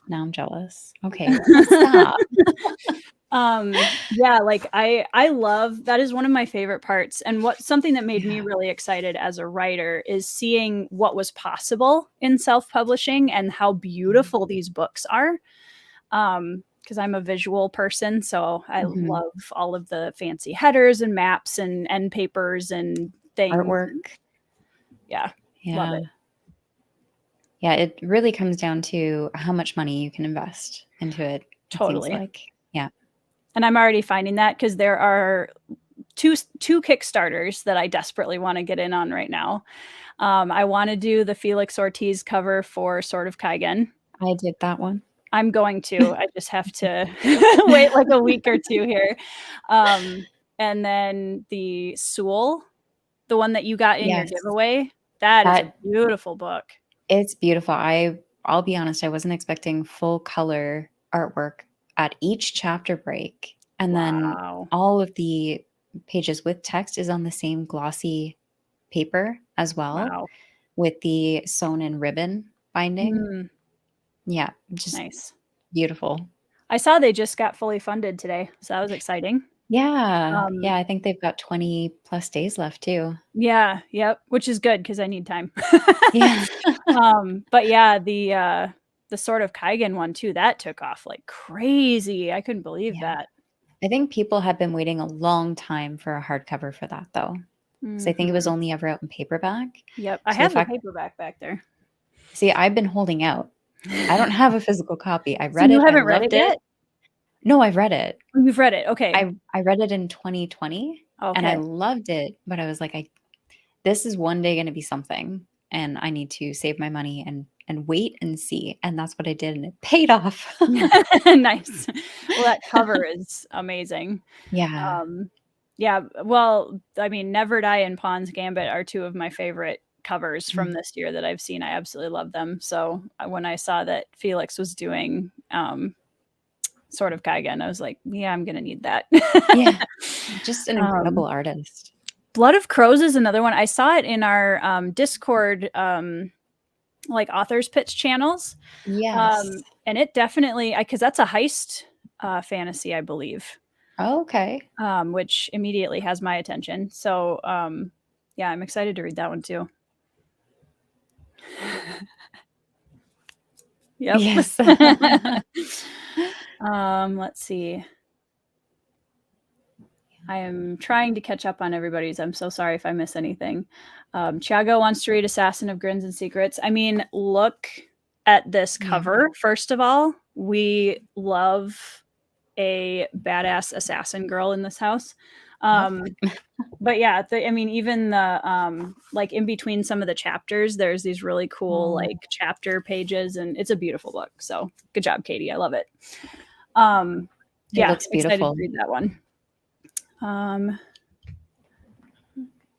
now I'm jealous. Okay, stop. yeah, like I love that is one of my favorite parts, and what something that made me Yeah. really excited as a writer is seeing what was possible in self-publishing and how beautiful these books are. Because I'm a visual person, so I Mhm. love all of the fancy headers and maps and end papers and things. Artwork. Yeah, love Yeah. it. Yeah, it really comes down to how much money you can invest into it, it seems Totally. like. Yeah. And I'm already finding that because there are two Kickstarters that I desperately want to get in on right now. I want to do the Felix Ortiz cover for Sword of Kaigen. I did that one. I'm going to. I just have to wait like a week or two here. And then the Sewell, the one that you got in your giveaway, that is a beautiful book. It's beautiful. I'll be honest, I wasn't expecting full color artwork at each chapter break. And then all of the pages with text is on the same glossy paper as well, with the sewn in ribbon binding. Yeah, just nice. Beautiful. I saw they just got fully funded today, so that was exciting. Yeah. Yeah, I think they've got 20 plus days left too. Yeah, yep, which is good because I need time. Yeah. But yeah, the Sword of Kaigen one too, that took off like crazy. I couldn't believe that. I think people have been waiting a long time for a hardcover for that though. So I think it was only ever out in paperback. Yep, I have the paperback back there. See, I've been holding out. I don't have a physical copy. I read so it. You haven't read it yet? No, I've read it. You've read it. Okay. I read it in 2020 and I loved it, but I was like, this is one day going to be something and I need to save my money and wait and see. And that's what I did. And it paid off. Nice. Well, that cover is amazing. Yeah. Yeah. Well, I mean, Never Die and Pawn's Gambit are two of my favorite covers from this year that I've seen. I absolutely love them. So when I saw that Felix was doing Sword of Kaigen, I was like, yeah, I'm going to need that. Yeah. Just an incredible artist. Blood of Crows is another one. I saw it in our Discord, like authors pitch channels. Yes. And it definitely, because that's a heist fantasy, I believe. Oh, okay. Which immediately has my attention. So yeah, I'm excited to read that one too. Yep. Yes. Let's see. I am trying to catch up on everybody's. I'm so sorry if I miss anything. Thiago wants to read Assassin of Grins and Secrets. I mean, look at this cover. First of all, we love a badass assassin girl in this house. But yeah, I mean, even the like in between some of the chapters, there's these really cool like chapter pages, and it's a beautiful book. So good job, Katie. I love it. It looks beautiful. To read that one.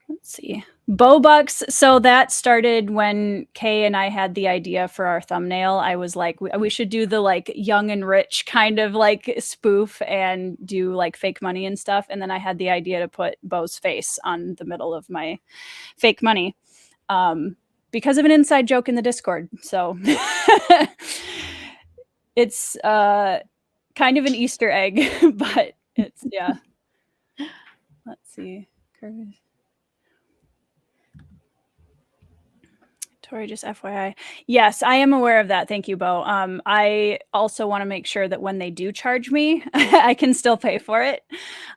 Let's see. Bowbucks. So that started when Kay and I had the idea for our thumbnail. I was like, we should do the like young and rich kind of like spoof and do like fake money and stuff. And then I had the idea to put Bo's face on the middle of my fake money because of an inside joke in the Discord. So it's kind of an Easter egg, but it's, yeah. Let's see. Tori, just FYI. Yes, I am aware of that. Thank you, Bo. I also want to make sure that when they do charge me, I can still pay for it.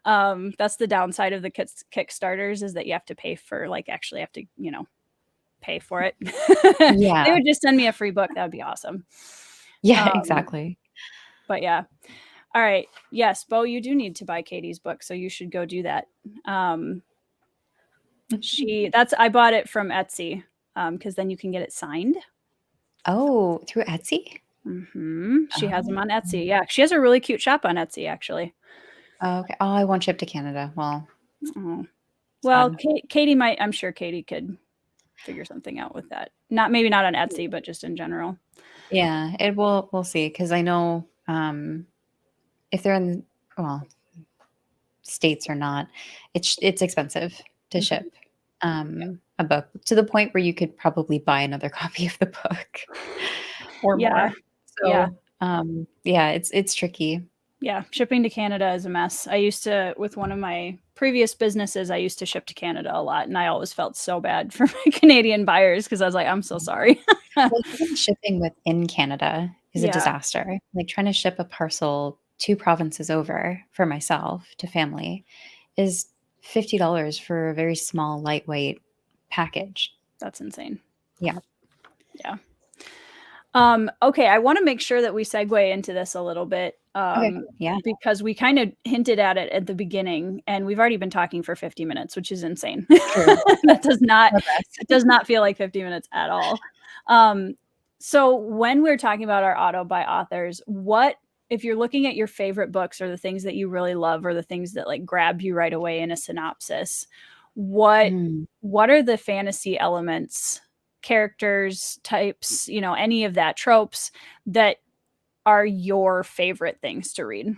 That's the downside of the Kickstarters is that you have to pay for, like, actually have to, you know, pay for it. Yeah. They would just send me a free book. That would be awesome. Yeah, exactly. But yeah. All right. Yes, Bo, you do need to buy Katie's book, so you should go do that. I bought it from Etsy because then you can get it signed. Oh, through Etsy? She has them on Etsy. Yeah, she has a really cute shop on Etsy, actually. Okay. Oh, I won't ship to Canada. Well, Katie might. I'm sure Katie could figure something out with that. Maybe not on Etsy, but just in general. Yeah, we'll see because I know. If they're in, States or not, it's expensive to ship a book to the point where you could probably buy another copy of the book or more. So, it's tricky. Yeah, shipping to Canada is a mess. I used to, with one of my previous businesses, I used to ship to Canada a lot, and I always felt so bad for my Canadian buyers because I was like, I'm so sorry. Well, even shipping within Canada is a disaster. Like trying to ship a parcel 2 provinces over for myself to family is $50 for a very small, lightweight package. That's insane. Yeah. Yeah. Okay, I want to make sure that we segue into this a little bit. Okay. Yeah. because we kind of hinted at it at the beginning, and we've already been talking for 50 minutes, which is insane. True. That does not Our best. it does not feel like 50 minutes at all. Um, so when we're talking about our auto by authors, what if you're looking at your favorite books or the things that you really love or the things that like grab you right away in a synopsis, what Mm. what are the fantasy elements, characters, types, any of that, tropes that are your favorite things to read?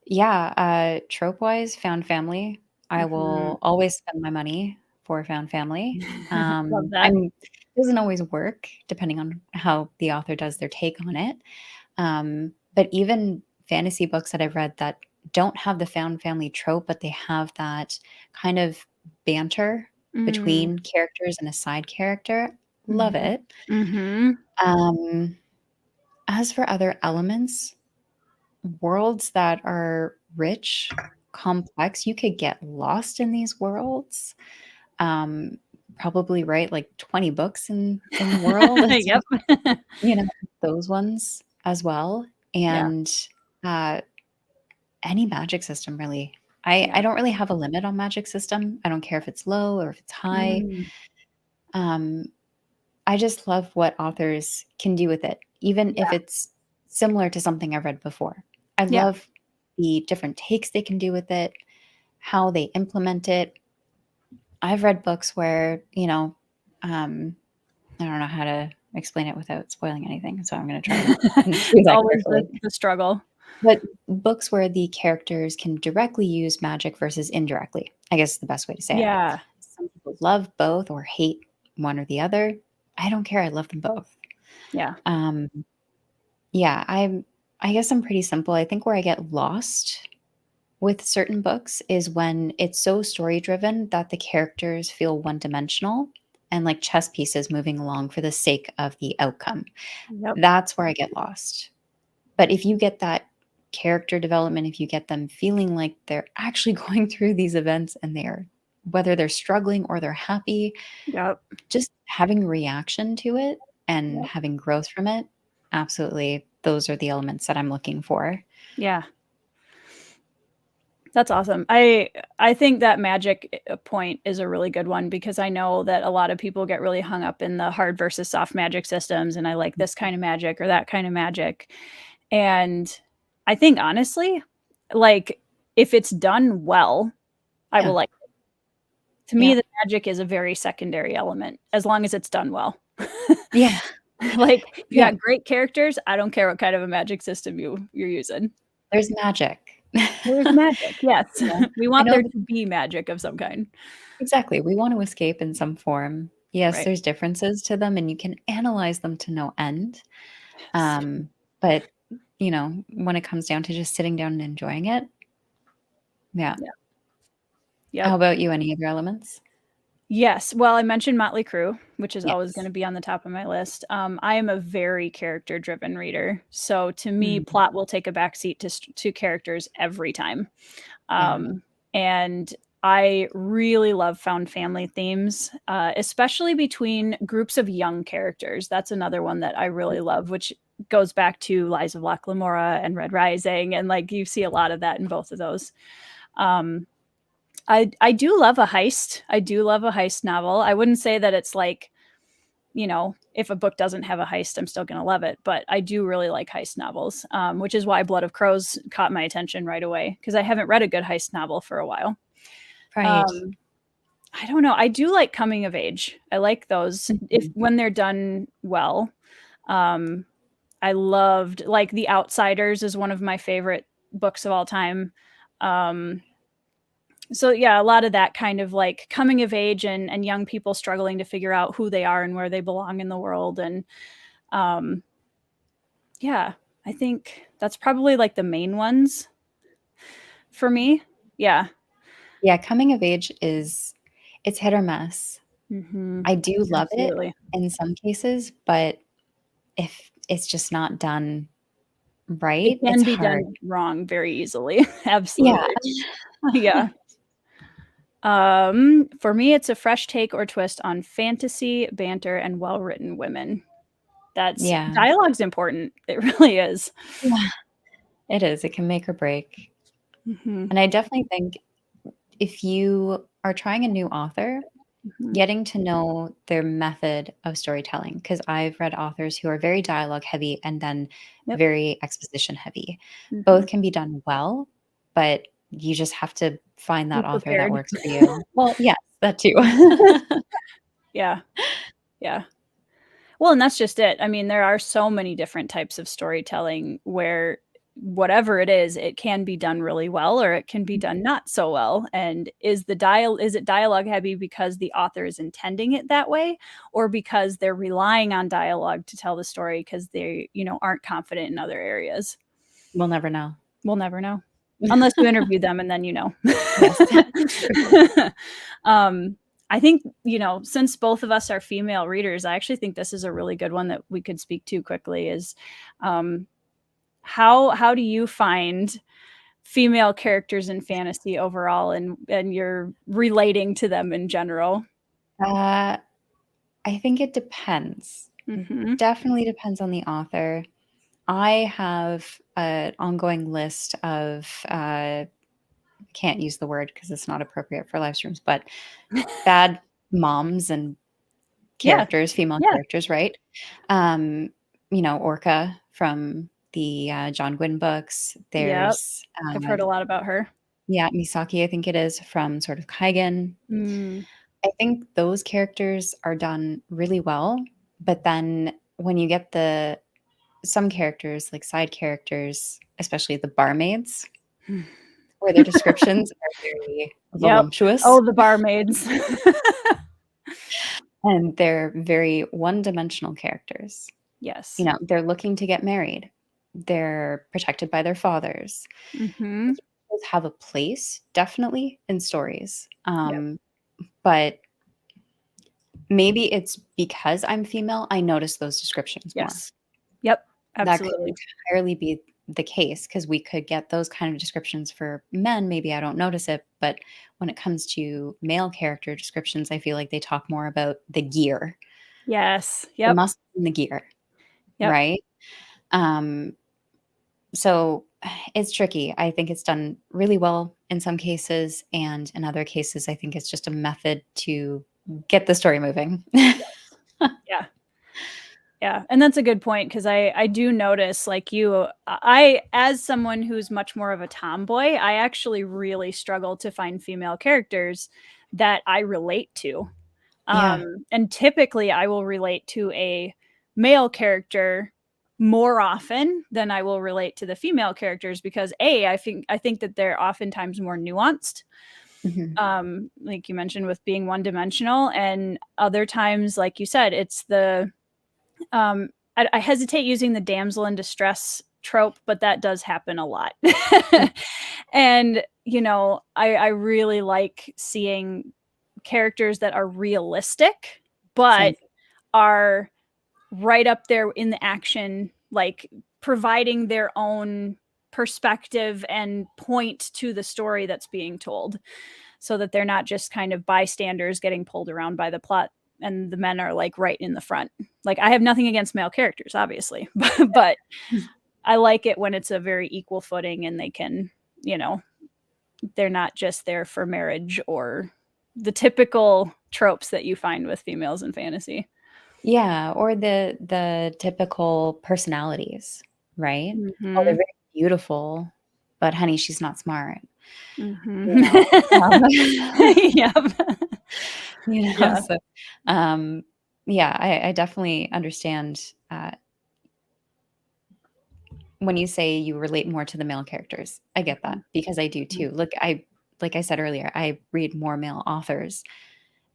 Yeah, trope-wise, found family. I Mhm. will always spend my money for found family. Love that. I'm doesn't always work depending on how the author does their take on it. But even fantasy books that I've read that don't have the found family trope, but they have that kind of banter Mm. between characters and a side character, love Mhm. it. Mhm. Um, as for other elements, worlds that are rich, complex, you could get lost in these worlds. Um, probably write like 20 books in the world, Yep. you know, those ones as well. Yeah. And uh, any magic system really. I Yeah. don't really have a limit on magic system. I don't care if it's low or if it's high. Mm. Um, I just love what authors can do with it, even if Yeah. it's similar to something I've read before. I Yeah. love the different takes they can do with it, how they implement it. I've read books where, um, I don't know how to explain it without spoiling anything, so I'm going to try and do It's that always the carefully. the struggle. But books where the characters can directly use magic versus indirectly, I guess is the best way to say it. Yeah. Some people love both or hate one or the other. I don't care. I love them both. Yeah. Um, yeah, I guess I'm pretty simple. I think where I get lost with certain books is when it's so story driven that the characters feel one dimensional and like chess pieces moving along for the sake of the outcome. Yep. That's where I get lost. But if you get that character development, if you get them feeling like they're actually going through these events and they're whether they're struggling or they're happy, Yep. just having reaction to it and Yep. having growth from it, absolutely, those are the elements that I'm looking for. Yeah. That's awesome. I think that magic point is a really good one because I know that a lot of people get really hung up in the hard versus soft magic systems, and I like this kind of magic or that kind of magic. And I think honestly, like if it's done well, I will Yeah, like it. To me, yeah, the magic is a very secondary element as long as it's done well. yeah, Like if you yeah, got great characters, I don't care what kind of a magic system you're using. there's magic. There's magic, yes. You know? We I want know there that to be magic of some kind, exactly, we want to escape in some form. Yes, right? there's differences to them, and you can analyze them to no end, Yes. but, when it comes down to just sitting down and enjoying it, yeah. Yeah. How Yep. about you? Any other elements? Yes. Well, I mentioned Motley Crue, which is always Yes. gonna be on the top of my list. I am a very character-driven reader, so to me, Mm, plot will take a backseat to characters every time. yeah, And I really love found family themes, especially between groups of young characters. That's another one that I really love, which goes back to Lies of Locke Lamora and Red Rising, and like you see a lot of that in both of those. Um, I do love a heist. I do love a heist novel. I wouldn't say that it's like, if a book doesn't have a heist, I'm still gonna love it. But I do really like heist novels, which is why Blood of Crows caught my attention right away because I haven't read a good heist novel for a while. right. Um, I don't know. I do like coming of age. I like those if Mhm. when they're done well. Um, I loved like The Outsiders is one of my favorite books of all time. Um, so yeah, a lot of that kind of like coming of age and young people struggling to figure out who they are and where they belong in the world. And um, yeah, I think that's probably like the main ones for me. Yeah. Yeah, coming of age it's hit or miss. Hmm. I do love it Absolutely. in some cases, but if it's just not done It right, it's can be hard. done wrong very easily. Yeah. Absolutely. Yeah. For me, it's a fresh take or twist on fantasy, banter, and well-written women. That's Yeah. dialogue's important. It really is. Yeah. It is. It can make or break. Mhm. And I definitely think if you are trying a new author, Mhm. getting to know their method of storytelling, because I've read authors who are very dialogue heavy and then Yep. very exposition heavy. Mhm. Both can be done well, but you just have to find Be that author that prepared. works for you. Well, yes, that too. Yeah. Yeah. Well, and that's just it. I mean, there are so many different types of storytelling where whatever it is, it can be done really well or it can be done not so well. And is it dialogue heavy because the author is intending it that way or because they're relying on dialogue to tell the story because they, aren't confident in other areas? We'll never know. We'll never know. Unless you interview them and then you know. Yes, true. Um, I think, since both of us are female readers, I actually think this is a really good one that we could speak to quickly is, um, how do you find female characters in fantasy overall and you're relating to them in general? Uh, I think it depends. It Mhm. definitely depends on the author. I have an ongoing list of, can't use the word because it's not appropriate for live streams, but bad moms and Yeah. characters, female Yeah. characters, right? Um, Orca from the, John Gwynne books. Yep. There's, I've heard a lot about her. yeah, Misaki, I think it is, from sort of Kaigen. Mm. I think those characters are done really well, but then when you get some characters, like side characters, especially the barmaids, where their descriptions are very Yep. voluptuous Oh, the barmaids. and they're very one-dimensional characters. Yes. They're looking to get married. They're protected by their fathers. Mhm. Those have a place, definitely, in stories. Yep. But maybe it's because I'm female, I notice those descriptions more. Yes. Yep. That could Absolutely. entirely be the case because we could get those kind of descriptions for men. Maybe I don't notice it, but when it comes to male character descriptions, I feel like they talk more about the gear, Yes. the Yep. muscles in the gear, Yep. right? Um, so it's tricky. I think it's done really well in some cases, and in other cases, I think it's just a method to get the story moving. Yeah. Yeah, and that's a good point because I do notice, like you, I as someone who's much more of a tomboy, I actually really struggle to find female characters that I relate to. Yeah. And typically I will relate to a male character more often than I will relate to the female characters because I think that they're oftentimes more nuanced. Mhm. Like you mentioned with being one dimensional, and other times, like you said, it's I hesitate using the damsel in distress trope, but that does happen a lot. Mm, And, I really like seeing characters that are realistic, but same. are right up there in the action, like providing their own perspective and point to the story that's being told so that th're not just kind of bystanders getting pulled around by the plot and the men are like right in the front. Like I have nothing against male characters, obviously, but I like it when it's a very equal footing and they can, you know, they're not just there for marriage or the typical tropes that you find with females in fantasy. Yeah, or the typical personalities, right? Oh, they're Mhm. very beautiful, but honey, she's not smart. You Mhm. know? Um, Yep. Yeah. so, um, yeah, I definitely understand, when you say you relate more to the male characters. I get that Mhm. because I do Mhm. too. Look, like I said earlier, I read more male authors,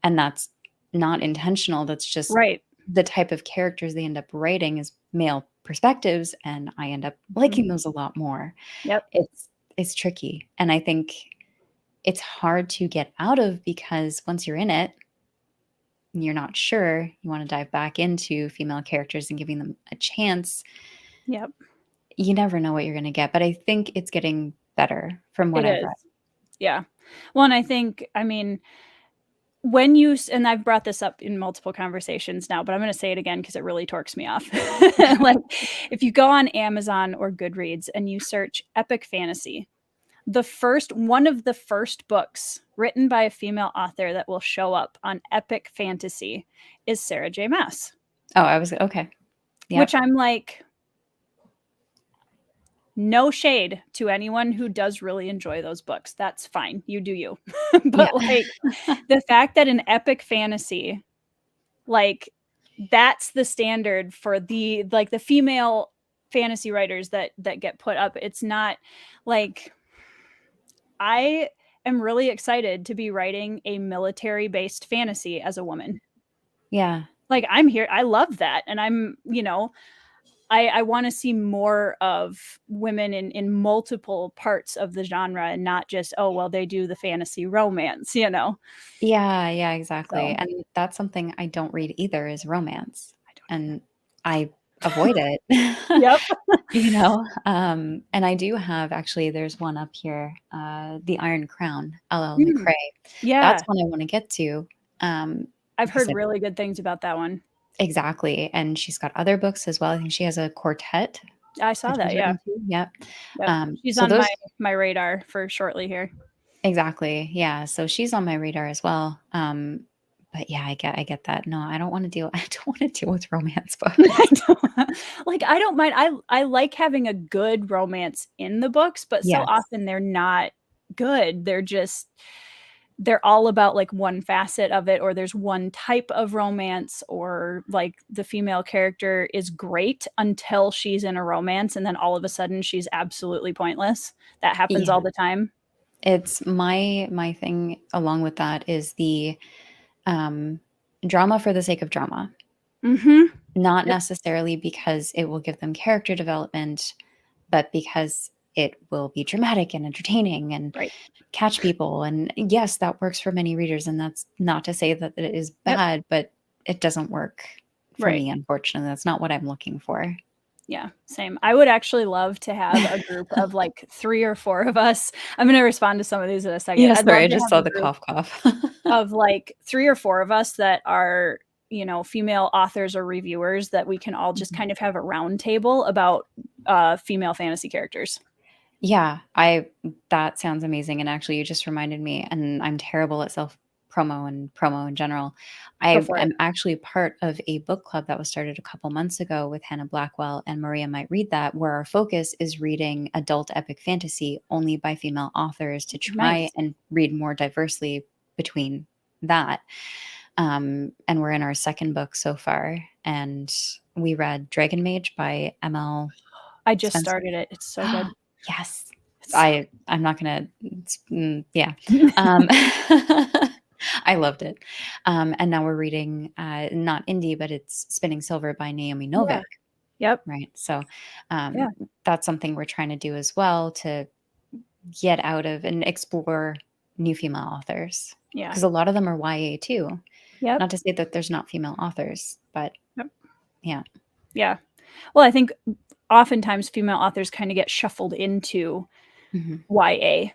and that's not intentional, that's just Right. the type of characters they end up writing is male perspectives, and I end up Mhm. liking those a lot more. Yep. It's tricky, and I think it's hard to get out of because once you're in it, you're not sure, you wanna dive back into female characters and giving them a chance. Yep. You never know what you're gonna get, but I think it's getting better from what It I've is. read. Yeah. Well, and I think, I mean, when you, and I've brought this up in multiple conversations now, but I'm going to say it again because it really torques me off. Like, if you go on Amazon or Goodreads and you search epic fantasy, one of the first books written by a female author that will show up on epic fantasy is Sarah J. Maas. Oh, I was okay. Yep. Which I'm like, no shade to anyone who does really enjoy those books. That's fine. You do you. But like the fact that in epic fantasy, like that's the standard for the female fantasy writers that get put up. It's not like, I am really excited to be writing a military-based fantasy as a woman. Yeah. Like, I'm here. I love that. And I'm, I want to see more of women in multiple parts of the genre and not just, oh, well, they do the fantasy romance, Yeah, yeah, exactly. So. And that's something I don't read either, is romance. And I avoid it. Yep. And I do have, actually, there's one up here, The Iron Crown, L.L. McRae. Yeah. That's one I want to get to. I've heard really good things about that one. Exactly. And she's got other books as well. I think she has a quartet. I saw that, yeah. Yep. She's on my radar for shortly here. Exactly. Yeah. So she's on my radar as well. But yeah, I get that. No, I don't want to deal with romance books. I don't mind. I like having a good romance in the books, but so often they're not good. They're all about like one facet of it, or there's one type of romance, or like the female character is great until she's in a romance and then all of a sudden she's absolutely pointless. That happens all the time. It's my thing along with that is the drama for the sake of drama. Mm-hmm. Not necessarily because it will give them character development, but because it will be dramatic and entertaining and catch people. And yes, that works for many readers. And that's not to say that it is bad, but it doesn't work for me, unfortunately. That's not what I'm looking for. Yeah, same. I would actually love to have a group of like 3 or 4 of us. I'm going to respond to some of these in a second. Yeah, sorry, I just saw the cough. Of like 3 or 4 of us that are, female authors or reviewers that we can all just kind of have a round table about female fantasy characters. Yeah, that sounds amazing. And actually, you just reminded me, and I'm terrible at promo in general. I am actually part of a book club that was started a couple months ago with Hannah Blackwell and Maria Might Read That, where our focus is reading adult epic fantasy only by female authors to try and read more diversely between that. And we're in our second book so far, and we read Dragon Mage by M.L. I just started it. It's so good. Yes. I'm not gonna, yeah. I loved it. And now we're reading, not indie, but it's Spinning Silver by Naomi Novik. Yep. Right. So that's something we're trying to do as well, to get out of and explore new female authors. Yeah. Because a lot of them are YA too. Yeah. Not to say that there's not female authors, but yeah. Yeah. Well, I think oftentimes female authors kind of get shuffled into YA,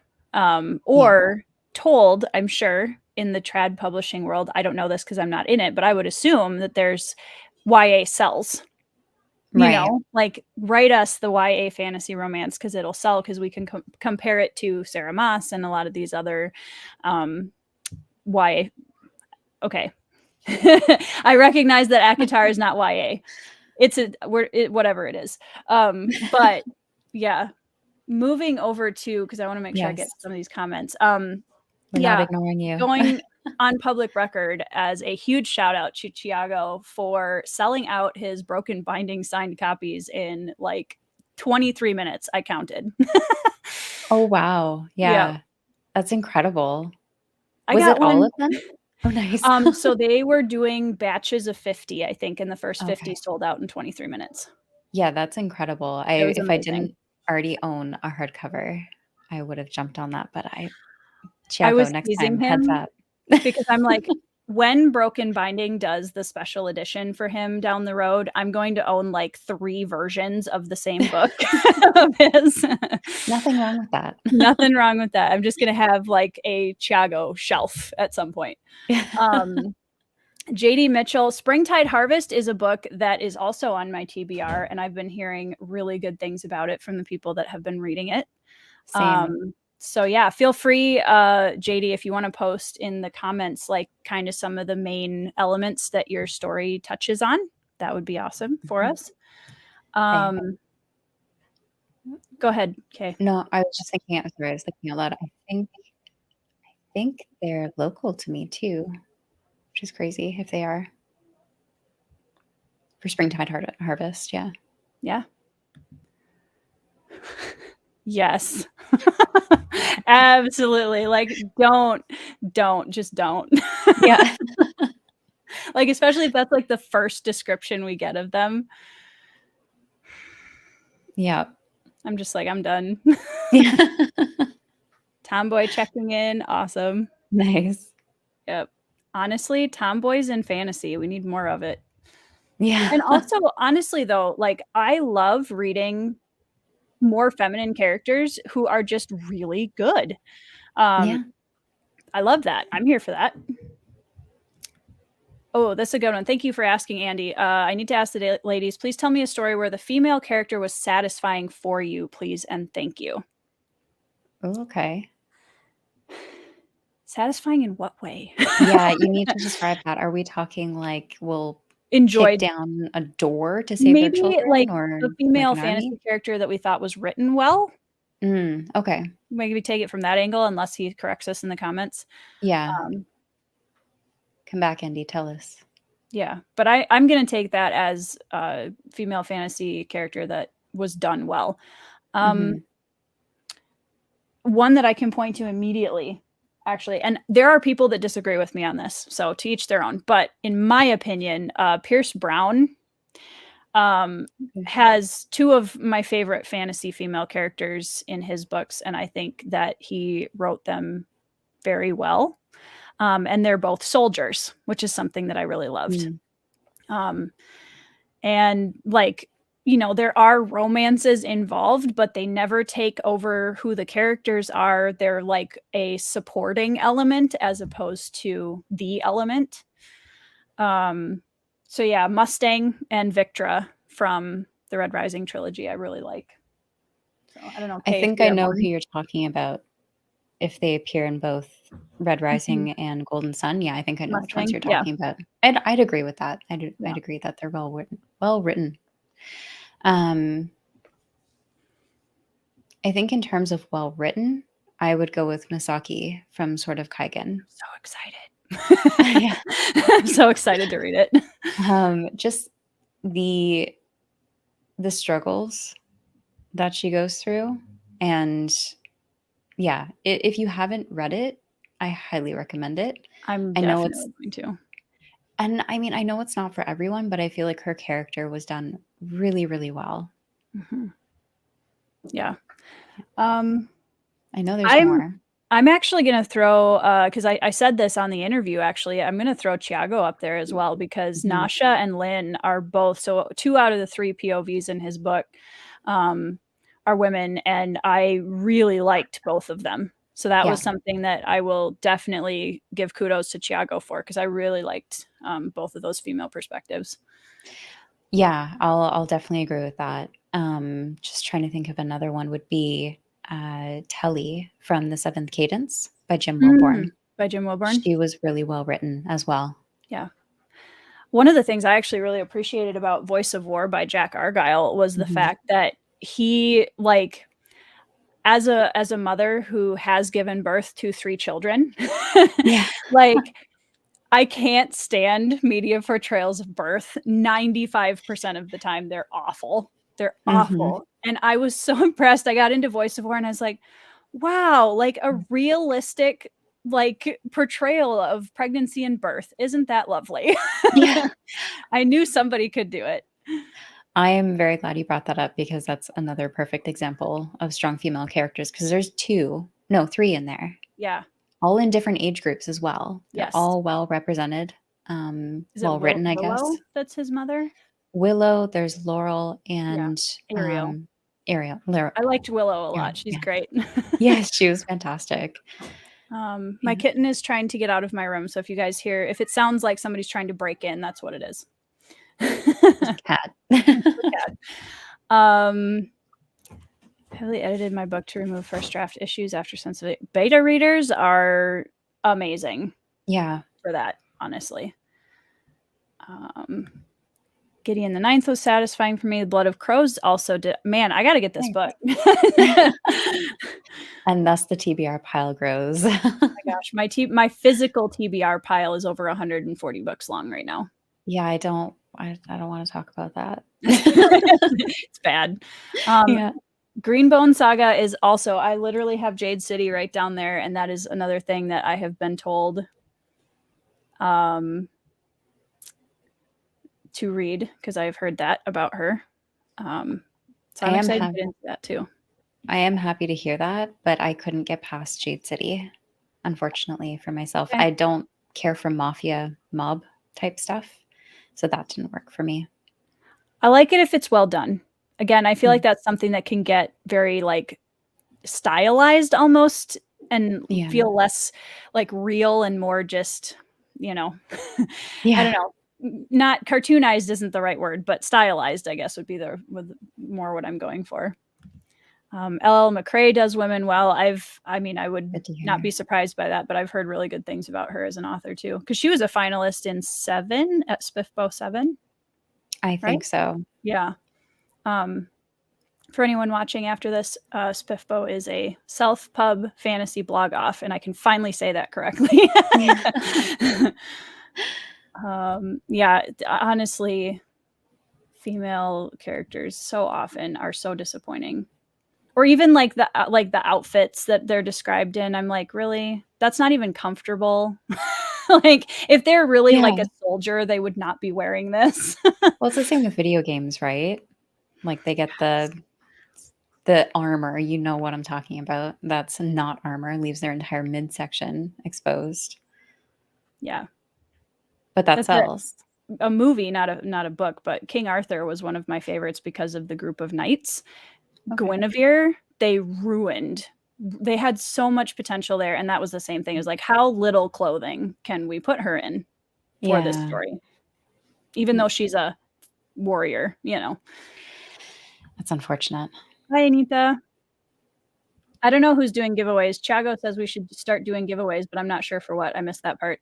or told, I'm sure, in the trad publishing world. I don't know this because I'm not in it, but I would assume that there's YA sells. Like, write us the YA fantasy romance because it'll sell, because we can compare it to Sarah Maas and a lot of these other YA. Okay. I recognize that ACOTAR is not YA. It's whatever it is. But yeah, moving over to, because I want to make sure I get some of these comments. We're not ignoring you. Going on public record as a huge shout out to Thiago for selling out his Broken Binding signed copies in like 23 minutes. I counted. Oh, wow. Yeah. That's incredible. Was it all of them? Oh, nice. So they were doing batches of 50, I think, and the first 50 sold out in 23 minutes. Yeah, that's incredible. If I didn't already own a hardcover, I would have jumped on that, but Thiago, next time, heads up. Because I'm like, when Broken Binding does the special edition for him down the road, I'm going to own like 3 versions of the same book of his. Nothing wrong with that. Nothing wrong with that. I'm just gonna have like a Thiago shelf at some point. JD Mitchell, Springtide Harvest is a book that is also on my TBR, and I've been hearing really good things about it from the people that have been reading it. Same. So yeah, feel free, JD, if you want to post in the comments, like kind of some of the main elements that your story touches on. That would be awesome for us. Go ahead, Kay. No, I was just thinking out loud. I think they're local to me too, which is crazy if they are. For Springtide Harvest, yeah. Yeah. Yes. Absolutely. Like, just don't. Yeah. Like, especially if that's like the first description we get of them. Yeah. I'm just like, I'm done. Yeah. Tomboy checking in. Awesome. Nice. Yep. Honestly, tomboys in fantasy, we need more of it. Yeah. And also, honestly, though, like, I love reading more feminine characters who are just really good. Yeah. I love that. I'm here for that. Oh, that's a good one. Thank you for asking, Andy. I need to ask the ladies, please tell me a story where the female character was satisfying for you, please, and thank you. Oh, okay. Satisfying in what way? Yeah, you need to describe that. Are we talking like we'll Enjoyed kick down a door to save their maybe children, like or the like female an fantasy army? character that we thought was written well. Okay. Maybe take it from that angle, unless he corrects us in the comments. Yeah. Come back, Andy. Tell us. Yeah, but I'm going to take that as a female fantasy character that was done well. One that I can point to immediately, actually, and there are people that disagree with me on this, so to each their own. But in my opinion, Pierce Brown has 2 of my favorite fantasy female characters in his books, and I think that he wrote them very well. And they're both soldiers, which is something that I really loved. And like, you know, there are romances involved, but they never take over who the characters are. They're like a supporting element as opposed to the element. So yeah, Mustang and Victra from the Red Rising trilogy, I really like. So I don't know. I Kay, think I know who you're talking about. If they appear in both Red Rising and Golden Sun, yeah, I think I know which ones you're talking about. I'd agree with that. I'd agree that they're well written. I think in terms of well written, I would go with Misaki from Sword of Kaigen. So excited. Yeah. I'm so excited to read it. Just the struggles that she goes through, and yeah, if you haven't read it, I highly recommend it. I know it's going to. And I mean, I know it's not for everyone, but I feel like her character was done really, really well. Yeah. I know there's more. I'm actually going to throw, because I said this on the interview, actually, I'm going to throw Thiago up there as well, because Nasha and Lynn are both, so 2 out of the 3 POVs in his book are women, and I really liked both of them. So that was something that I will definitely give kudos to Thiago for, because I really liked both of those female perspectives. Yeah, I'll definitely agree with that. Just trying to think of another one would be Telly from The Seventh Cadence by Jim Wilborn. By Jim Wilborn. She was really well written as well. Yeah. One of the things I actually really appreciated about Voice of War by Jack Argyle was the fact that he, like, as a mother who has given birth to 3 children, like, I can't stand media portrayals of birth. 95% of the time, they're awful. They're awful. And I was so impressed. I got into Voice of War and I was like, wow, like a realistic, like, portrayal of pregnancy and birth. Isn't that lovely? Yeah. I knew somebody could do it. I am very glad you brought that up, because that's another perfect example of strong female characters, because there's 3 in there. Yeah. all in different age groups as well. They're Yes. all well represented. Is it Well written, I Willow guess. that's his mother? Willow, there's Laurel Yeah. and, Ariel. Ariel. I liked Willow a lot. Ariel, She's yeah. great. Yes, she was fantastic. My Yeah. kitten is trying to get out of my room, so if you guys hear if it sounds like somebody's trying to break in, that's what it is. Just a cat. Heavily edited my book to remove first draft issues after sensitive. Beta readers are amazing. Yeah. For that, honestly. Gideon the Ninth was satisfying for me. The Blood of Crows also did. Man, I got to get this book. And thus the TBR pile grows. Oh my gosh, my physical TBR pile is over 140 books long right now. Yeah, I don't want to talk about that. It's bad. Yeah. Greenbone Saga is also, I literally have Jade City right down there, and that is another thing that I have been told to read because I've heard that about her. So I'm excited to get into that too. I am happy to hear that, but I couldn't get past Jade City, unfortunately, for myself. Okay. I don't care for mafia mob type stuff, so that didn't work for me. I like it if it's well done. Again, I feel like that's something that can get very like stylized almost and feel less like real and more just, you know, I don't know. Not cartoonized isn't the right word, but stylized, I guess, would be more what I'm going for. LL McRae does women well. I would not be surprised by that, but I've heard really good things about her as an author too, because she was a finalist in 7 at SPIFBO 7. I think so. Yeah. For anyone watching after this, SPIFBO is a self-pub fantasy blog off, and I can finally say that correctly. Yeah, honestly, female characters so often are so disappointing. Or even like the outfits that they're described in, I'm like, really? That's not even comfortable. Like, if they're really like a soldier, they would not be wearing this. Well, it's the same with video games, right? Like they get the armor, you know what I'm talking about. That's not armor, leaves their entire midsection exposed. Yeah. But that sells. A movie, not a book, but King Arthur was one of my favorites because of the group of knights. Okay. Guinevere, they ruined. They had so much potential there, and that was the same thing. Is like, how little clothing can we put her in for this story? Even though she's a warrior, you know. That's unfortunate. Hi, Anita. I don't know who's doing giveaways. Chago says we should start doing giveaways, but I'm not sure for what. I missed that part.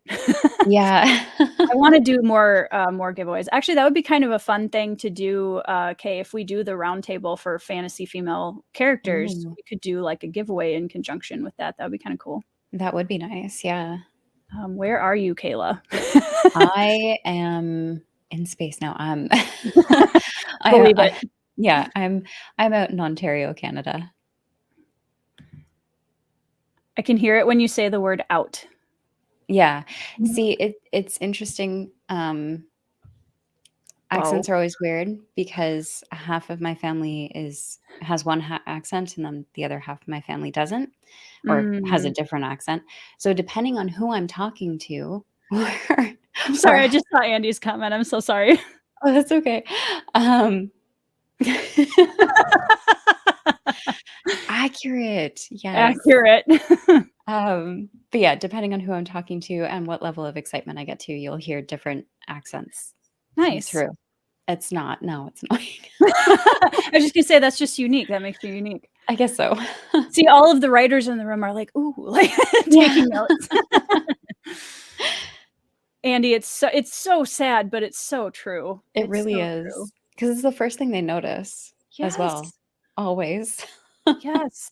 Yeah. I want to do more giveaways. Actually, that would be kind of a fun thing to do, Kay, if we do the roundtable for fantasy female characters, we could do like a giveaway in conjunction with that. That would be kind of cool. That would be nice, yeah. Where are you, Kayla? I am in space now. Believe it. Yeah, I'm out in Ontario, Canada. I can hear it when you say the word out. Yeah. See, it's interesting. Accents are always weird because half of my family has one accent and then the other half of my family doesn't, or has a different accent. So depending on who I'm talking to, I'm sorry, I just saw Andy's comment. I'm so sorry. Oh, that's okay. Accurate. Yes. Accurate. But yeah, depending on who I'm talking to and what level of excitement I get to, you'll hear different accents. Nice. Through. It's not. No, it's not. I was just gonna say that's just unique. That makes you unique. I guess so. See, all of the writers in the room are like, ooh, like taking notes. Andy, it's so sad, but it's so true. It really is. Because it's the first thing they notice as well. Always. Yes.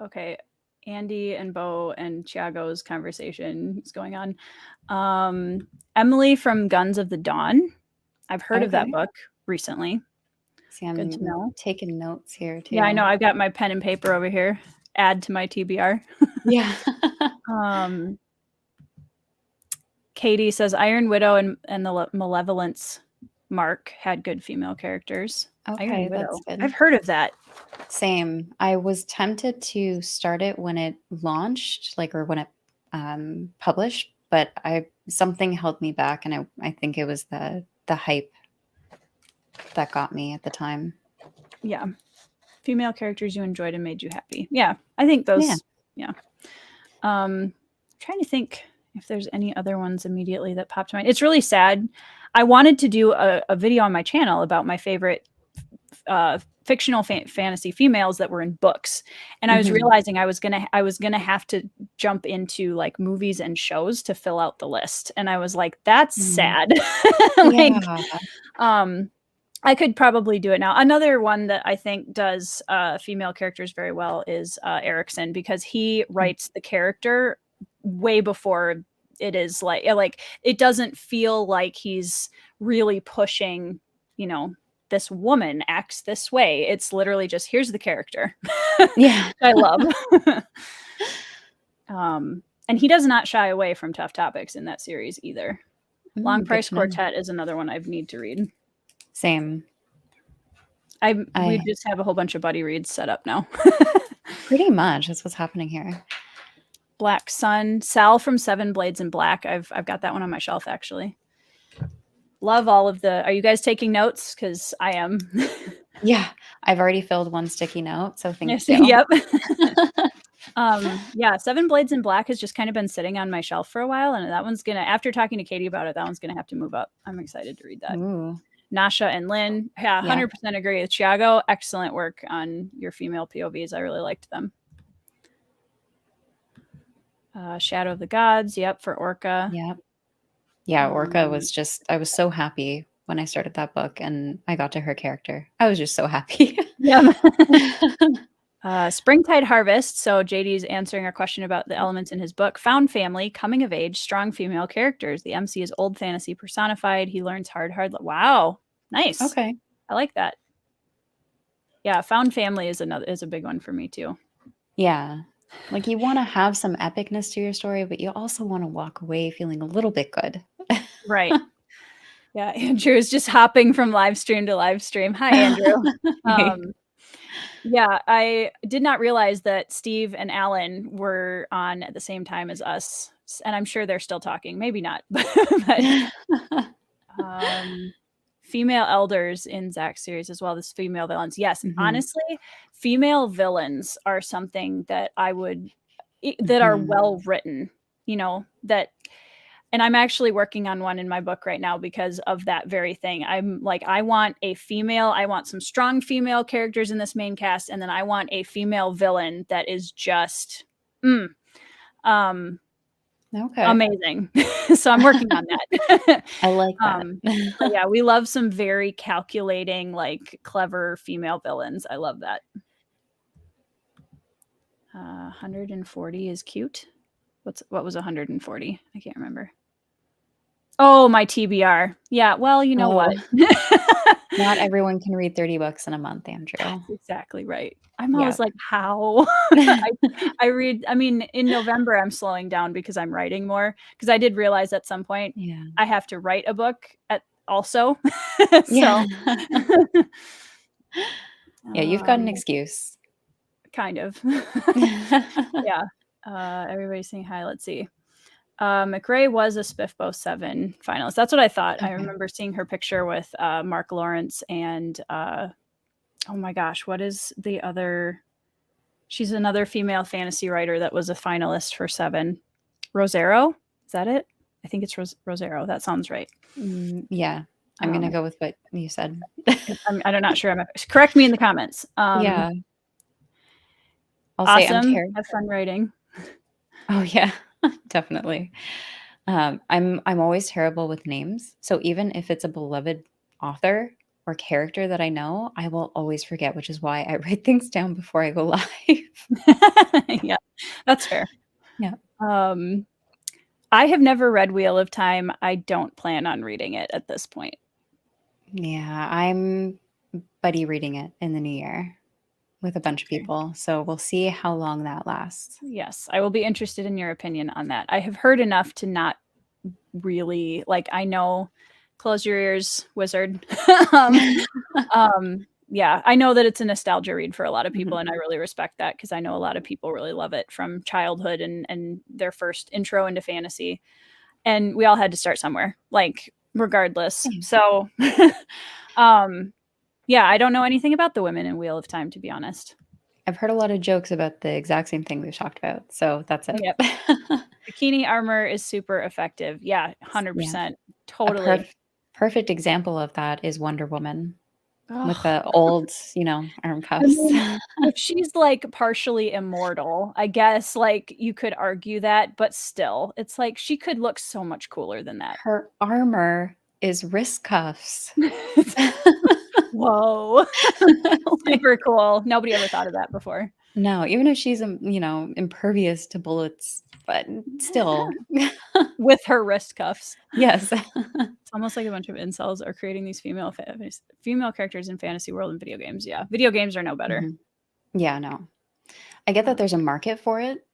Okay. Andy and Bo and Tiago's conversation is going on. Emily from Guns of the Dawn. I've heard of that book recently. See, I'm good to know. Taking notes here too. Yeah, I know. I've got my pen and paper over here. Add to my TBR. Yeah. Katie says Iron Widow and the Malevolence Mark had good female characters. Iron Okay, that's Widow. good. I've heard of that. Same. I was tempted to start it when it launched, like, or when it published, but something held me back, and I think it was the hype that got me at the time. Yeah. Female characters you enjoyed and made you happy. Yeah. I think Yeah. those, yeah. Trying to think if there's any other ones immediately that popped to mind. It's really sad. I wanted to do a video on my channel about my favorite fictional fantasy females that were in books, and I was realizing I was gonna have to jump into like movies and shows to fill out the list, and I was like, that's sad. Like, Yeah. I could probably do it now. Another one that I think does female characters very well is Erickson, because he writes the character way before it is like it doesn't feel like he's really pushing, this woman acts this way. It's literally just, here's the character. Yeah. I love. And he does not shy away from tough topics in that series either. Long Price Quartet is another one I need to read. Same. We just have a whole bunch of buddy reads set up now. Pretty much. That's what's happening here. Black Sun, Sal from Seven Blades in Black. I've got that one on my shelf, actually. Love all of the. Are you guys taking notes? Because I am. Yeah, I've already filled one sticky note, so thank you. Yep. Yeah, Seven Blades in Black has just kind of been sitting on my shelf for a while, and that one's gonna. After talking to Katie about it, that one's gonna have to move up. I'm excited to read that. Ooh. Nasha and Lynn, 100% agree with Chiago. Excellent work on your female POVs. I really liked them. Shadow of the Gods, yep, for Orca. Yep. Yeah, Orca was just, I was so happy when I started that book and I got to her character. I was just so happy. Yeah. Springtide Harvest. So JD's answering our question about the elements in his book. Found family, coming of age, strong female characters. The MC is old fantasy personified. He learns hard. Wow. Nice. Okay. I like that. Yeah, found family is a big one for me too. Yeah. Like, you want to have some epicness to your story, but you also want to walk away feeling a little bit good. Right. Yeah, Andrew is just hopping from live stream to live stream. Hi, Andrew. Yeah, I did not realize that Steve and Alan were on at the same time as us, and I'm sure they're still talking. Maybe not, but female elders in Zach's series as well. This female villains. Yes, honestly, female villains are something that that are well written, and I'm actually working on one in my book right now because of that very thing. I'm like, I want some strong female characters in this main cast, and then I want a female villain that is just amazing. So I'm working on that. I like that. Yeah, we love some very calculating, like, clever female villains. I love that. 140 is cute. What was 140? I can't remember. Oh, my TBR. Yeah, well, you know what? Not everyone can read 30 books in a month, Andrew. That's exactly right. I'm always like, how? I read, in November, I'm slowing down because I'm writing more. Because I did realize at some point I have to write a book also. Yeah, you've got an excuse. Kind of. Yeah. Everybody's saying hi. Let's see. McRae was a SPIFBO 7 finalist. That's what I thought. Okay. I remember seeing her picture with Mark Lawrence and oh my gosh, what is the other? She's another female fantasy writer that was a finalist for 7. Rosero? Is that it? I think it's Rosero. That sounds right. Yeah. I'm going to go with what you said. I'm not sure. Correct me in the comments. Yeah. I'll awesome. say have fun writing. Oh, yeah. Definitely. I'm always terrible with names. So even if it's a beloved author or character that I know, I will always forget, which is why I write things down before I go live. Yeah, that's fair. Yeah. I have never read Wheel of Time. I don't plan on reading it at this point. Yeah, I'm buddy reading it in the new year with a bunch of people. So we'll see how long that lasts. Yes, I will be interested in your opinion on that. I have heard enough to not really, I know close your ears, wizard. um, yeah, I know that it's a nostalgia read for a lot of people, and I really respect that because I know a lot of people really love it from childhood and their first intro into fantasy. And we all had to start somewhere, like regardless. So, yeah, I don't know anything about the women in Wheel of Time, to be honest. I've heard a lot of jokes about the exact same thing we've talked about, so that's it. Yep. Bikini armor is super effective. Yeah, Yeah. 100%. A Totally. perfect example of that is Wonder Woman with Oh, the old, arm I cuffs. mean, if she's like partially immortal, I guess like you could argue that, but still, it's like she could look so much cooler than that. Her armor is wrist cuffs. Whoa. Like, Super cool. Nobody ever thought of that before. no, even if she's, impervious to bullets, but still. With her wrist cuffs. Yes. It's almost like a bunch of incels are creating these female characters in fantasy world and video games. Yeah, video games are no better. Mhm. Yeah, no. I get that there's a market for it,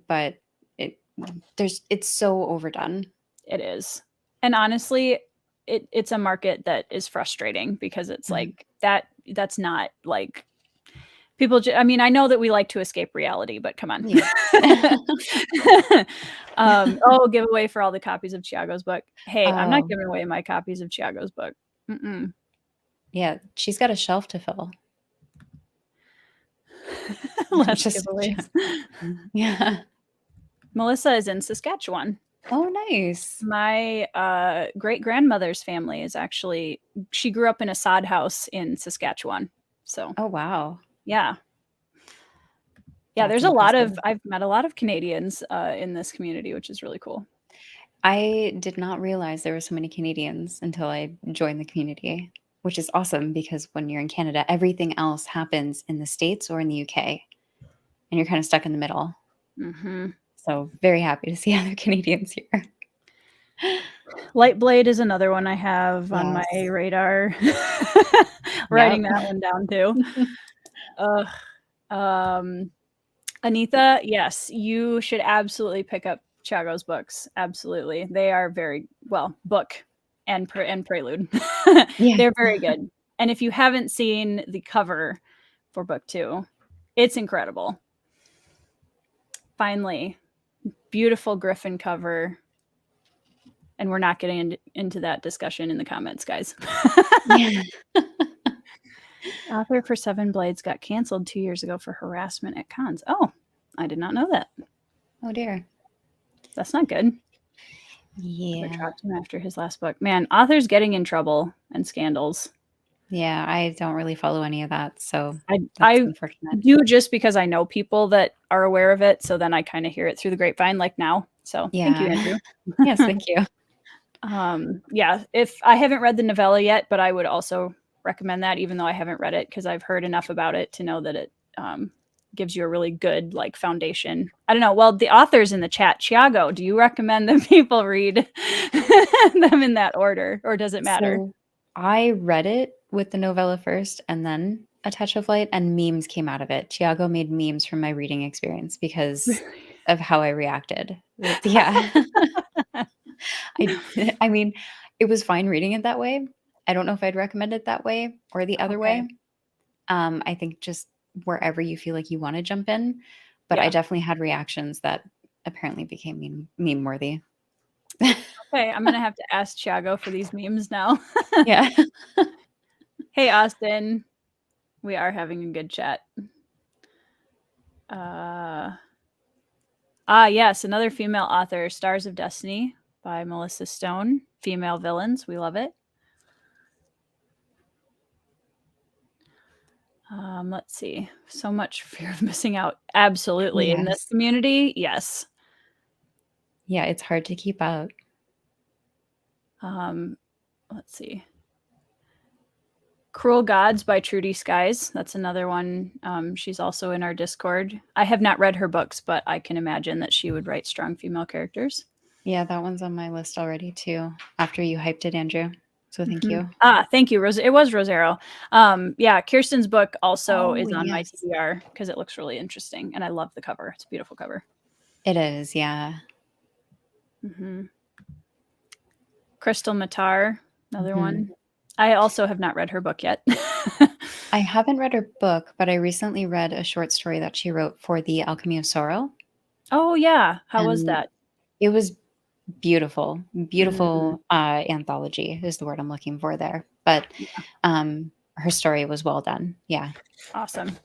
but it's so overdone. It is, and honestly, it's a market that is frustrating because it's like that's not like people. I mean, I know that we like to escape reality, but come on. Yeah. Giveaway for all the copies of Chiago's book. Hey, I'm not Oh. giving away my copies of Chiago's book. Mm-mm. Yeah, she's got a shelf to fill. Less Just giveaways. yeah. Melissa is in Saskatchewan. Oh, nice. My great-grandmother's family is actually she grew up in a sod house in Saskatchewan. So, Oh, wow. yeah. Yeah, That's there's a lot of impressive. I've met a lot of Canadians, in this community, which is really cool. I did not realize there were so many Canadians until I joined the community, which is awesome because when you're in Canada, everything else happens in the States or in the UK, and you're kind of stuck in the middle. Mhm. So very happy to see other Canadians here. Lightblade is another one I have on my Yes. radar. Writing Yep. that one down too. Ugh. Um, Anita, yes, you should absolutely pick up Chiago's books. Absolutely. They are very well, book and prelude. Yeah. They're very good. And if you haven't seen the cover for book 2, it's incredible. Finally, beautiful griffin cover. And we're not getting into that discussion in the comments, guys. Yeah. Author for Seven Blades got canceled 2 years ago for harassment at cons. Oh, I did not know that. Oh, dear. That's not good. Yeah. They dropped him after his last book. Man, authors getting in trouble and scandals. Yeah, I don't really follow any of that, so I that's unfortunate. do just because I know people that are aware of it, so then I kind of hear it through the grapevine, like now. So thank you, Yeah. Andrew. Yes, thank you. Yeah, if I haven't read the novella yet, but I would also recommend that, even though I haven't read it, because I've heard enough about it to know that it gives you a really good like foundation. I don't know. Well, the authors in the chat, Chiago, do you recommend that people read them in that order, or does it matter? So I read it with the novella first and then A Touch of Light, and memes came out of it. Tiago made memes from my reading experience because of how I reacted. Yeah. I mean, it was fine reading it that way. I don't know if I'd recommend it that way or the other Okay. way. I think just wherever you feel like you want to jump in, but I Yeah. definitely had reactions that apparently became meme worthy. Okay, I'm gonna have to ask Chiago for these memes now. Yeah. Hey, Austin. We are having a good chat. Yes, another female author, Stars of Destiny by Melissa Stone. Female villains, we love it. Let's see. So much fear of missing out. Absolutely. In this Yes. community, yes. Yeah, it's hard to keep up. Let's see. Cruel Gods by Trudy Skies. That's another one. She's also in our Discord. I have not read her books, but I can imagine that she would write strong female characters. Yeah, that one's on my list already too, after you hyped it, Andrew. So thank you. Thank you. It was Rosero. Yeah, Kirsten's book also is on my TBR because it looks really interesting, and I love the cover. It's a beautiful cover. It is, yeah. Crystal Matar Another one. I also have not read her book yet. I haven't read her book, but I recently read a short story that she wrote for The Alchemy of Sorrow. Oh, yeah. How was And that? it was beautiful. Mm, Beautiful, anthology is the word I'm looking for there. But, her story was well done. Yeah. awesome.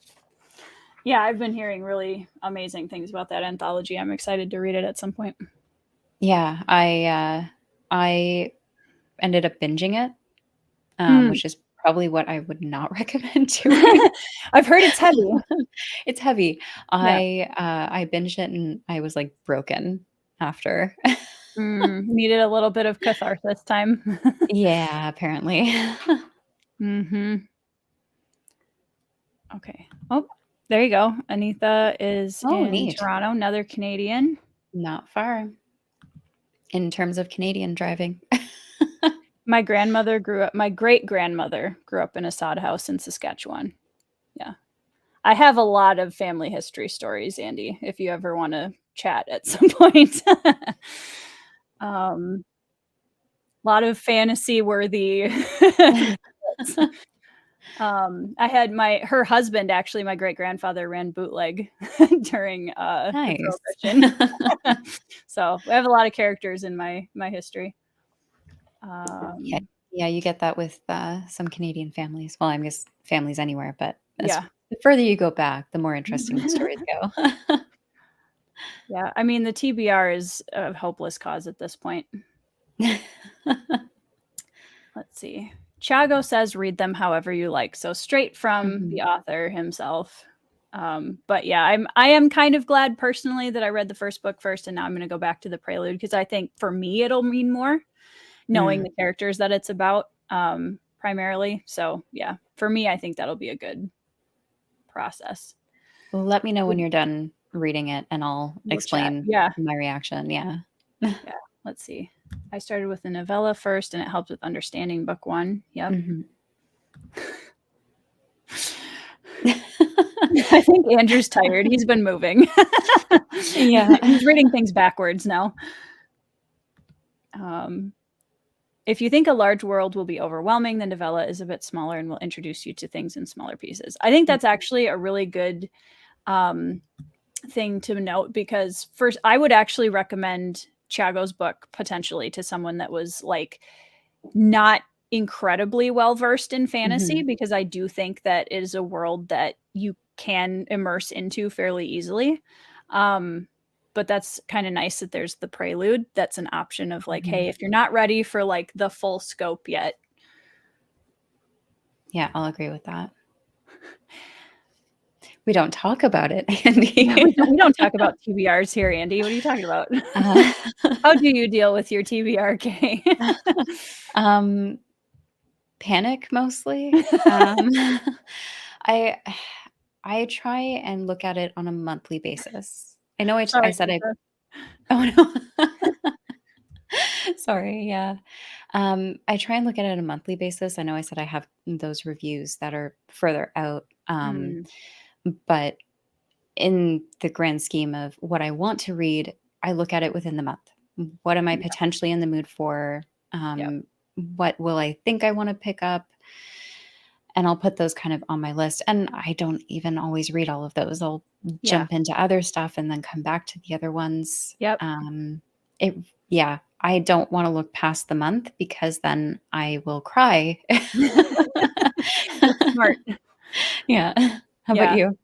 Yeah, I've been hearing really amazing things about that anthology. I'm excited to read it at some point. Yeah, I ended up binging it, Mm. which is probably what I would not recommend doing. I've heard it's heavy. It's heavy. Yeah. I binged it and I was, like, broken after. Needed a little bit of catharsis time. Yeah, apparently. Mhm. Okay. Oh, there you go. Anita is Oh, in neat. Toronto, another Canadian. Not far in terms of Canadian driving. My great-grandmother grew up in a sod house in Saskatchewan. Yeah. I have a lot of family history stories, Andy, if you ever wanna chat at some point. Um, lot of fantasy-worthy I had her husband, actually, my great-grandfather ran bootleg during, the Nice. Prohibition. So, we have a lot of characters in my history. Yeah, Um, yeah, you get that with, some Canadian families. Well, I guess families anywhere, but as yeah. the further you go back, the more interesting the stories go. Yeah, I mean, the TBR is a hopeless cause at this point. Let's see. Chago says, "Read them however you like." So straight from the Mhm, author himself. But yeah, I am kind of glad personally that I read the first book first, and now I'm gonna go back to the prelude because I think for me it'll mean more knowing mm. the characters that it's about, primarily. So yeah, for me, I think that'll be a good process. Let me know when you're done reading it, and I'll We'll chat. explain Yeah, my reaction, yeah. yeah. Let's see. I started with the novella first, and it helped with understanding book one. Yep. Mhm. I think Andrew's tired. He's been moving. Yeah. He's reading things backwards now. Um, if you think a large world will be overwhelming, then novella is a bit smaller and will introduce you to things in smaller pieces. I think that's actually a really good um, thing to note because first, I would actually recommend Chago's book potentially to someone that was like not incredibly well versed in fantasy Mhm. because I do think that it is a world that you can immerse into fairly easily. Um, but that's kind of nice that there's the prelude. That's an option of like, hey, Mhm. if you're not ready for like the full scope yet. Yeah, I'll agree with that. We don't talk about it, Yeah, Andy. we don't talk about TBRs here, Andy. What are you talking about? Uh, How do you deal with your TBRK? um, panic mostly. I I try and look at it on a monthly basis. I know I Sorry, said I Lisa. oh, no. Sorry, yeah. I try and look at it on a monthly basis. I know I said I have those reviews that are further out, Mm, but in the grand scheme of what I want to read, I look at it within the month. What am I yeah, potentially in the mood for? yep, What will I think I want to pick up? And I'll put those kind of on my list. And I don't even always read all of those. I'll yeah, jump into other stuff and then come back to the other ones. yep. It, yeah, I don't want to look past the month because then I will cry. That's smart. Yeah. How about Yeah. you?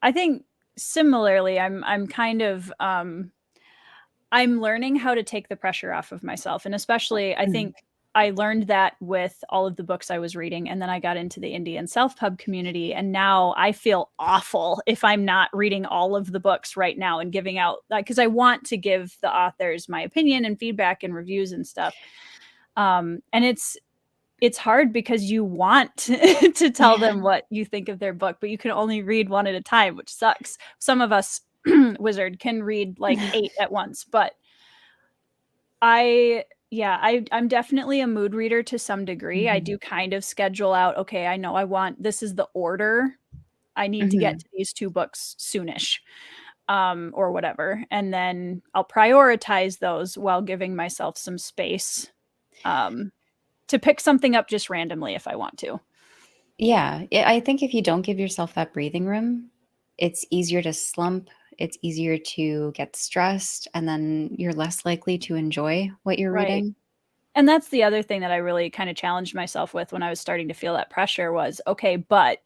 I think similarly, I'm kind of I'm learning how to take the pressure off of myself, and especially I Mm, think I learned that with all of the books I was reading, and then I got into the Indian self-pub community, and now I feel awful if I'm not reading all of the books right now and giving out like because I want to give the authors my opinion and feedback and reviews and stuff. And it's hard because you want to tell yeah. them what you think of their book, but you can only read one at a time, which sucks. Some of us wizard can read like 8 at once, but I'm definitely a mood reader to some degree. I Mhm, do kind of schedule out, okay, I know I want this is the order. I need to get mhm. to these 2 books soonish, or whatever, and then I'll prioritize those while giving myself some space, um, to pick something up just randomly if I want to. Yeah, I think if you don't give yourself that breathing room, it's easier to slump, it's easier to get stressed, and then you're less likely to enjoy what you're Right. reading. And that's the other thing that I really kind of challenged myself with when I was starting to feel that pressure was, okay, but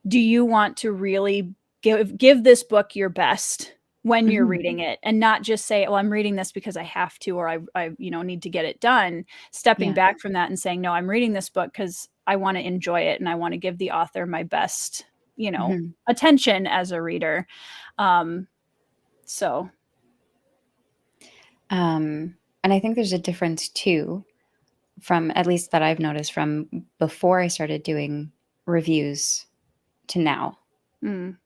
do you want to really give this book your best when you're Mhm, reading it and not just say, well, I'm reading this because I have to, or I need to get it done. Stepping yeah, back from that and saying, no, I'm reading this book because I want to enjoy it and I want to give the author my best, mhm. attention as a reader. Um, so And I think there's a difference too, from at least that I've noticed from before I started doing reviews to now. mm,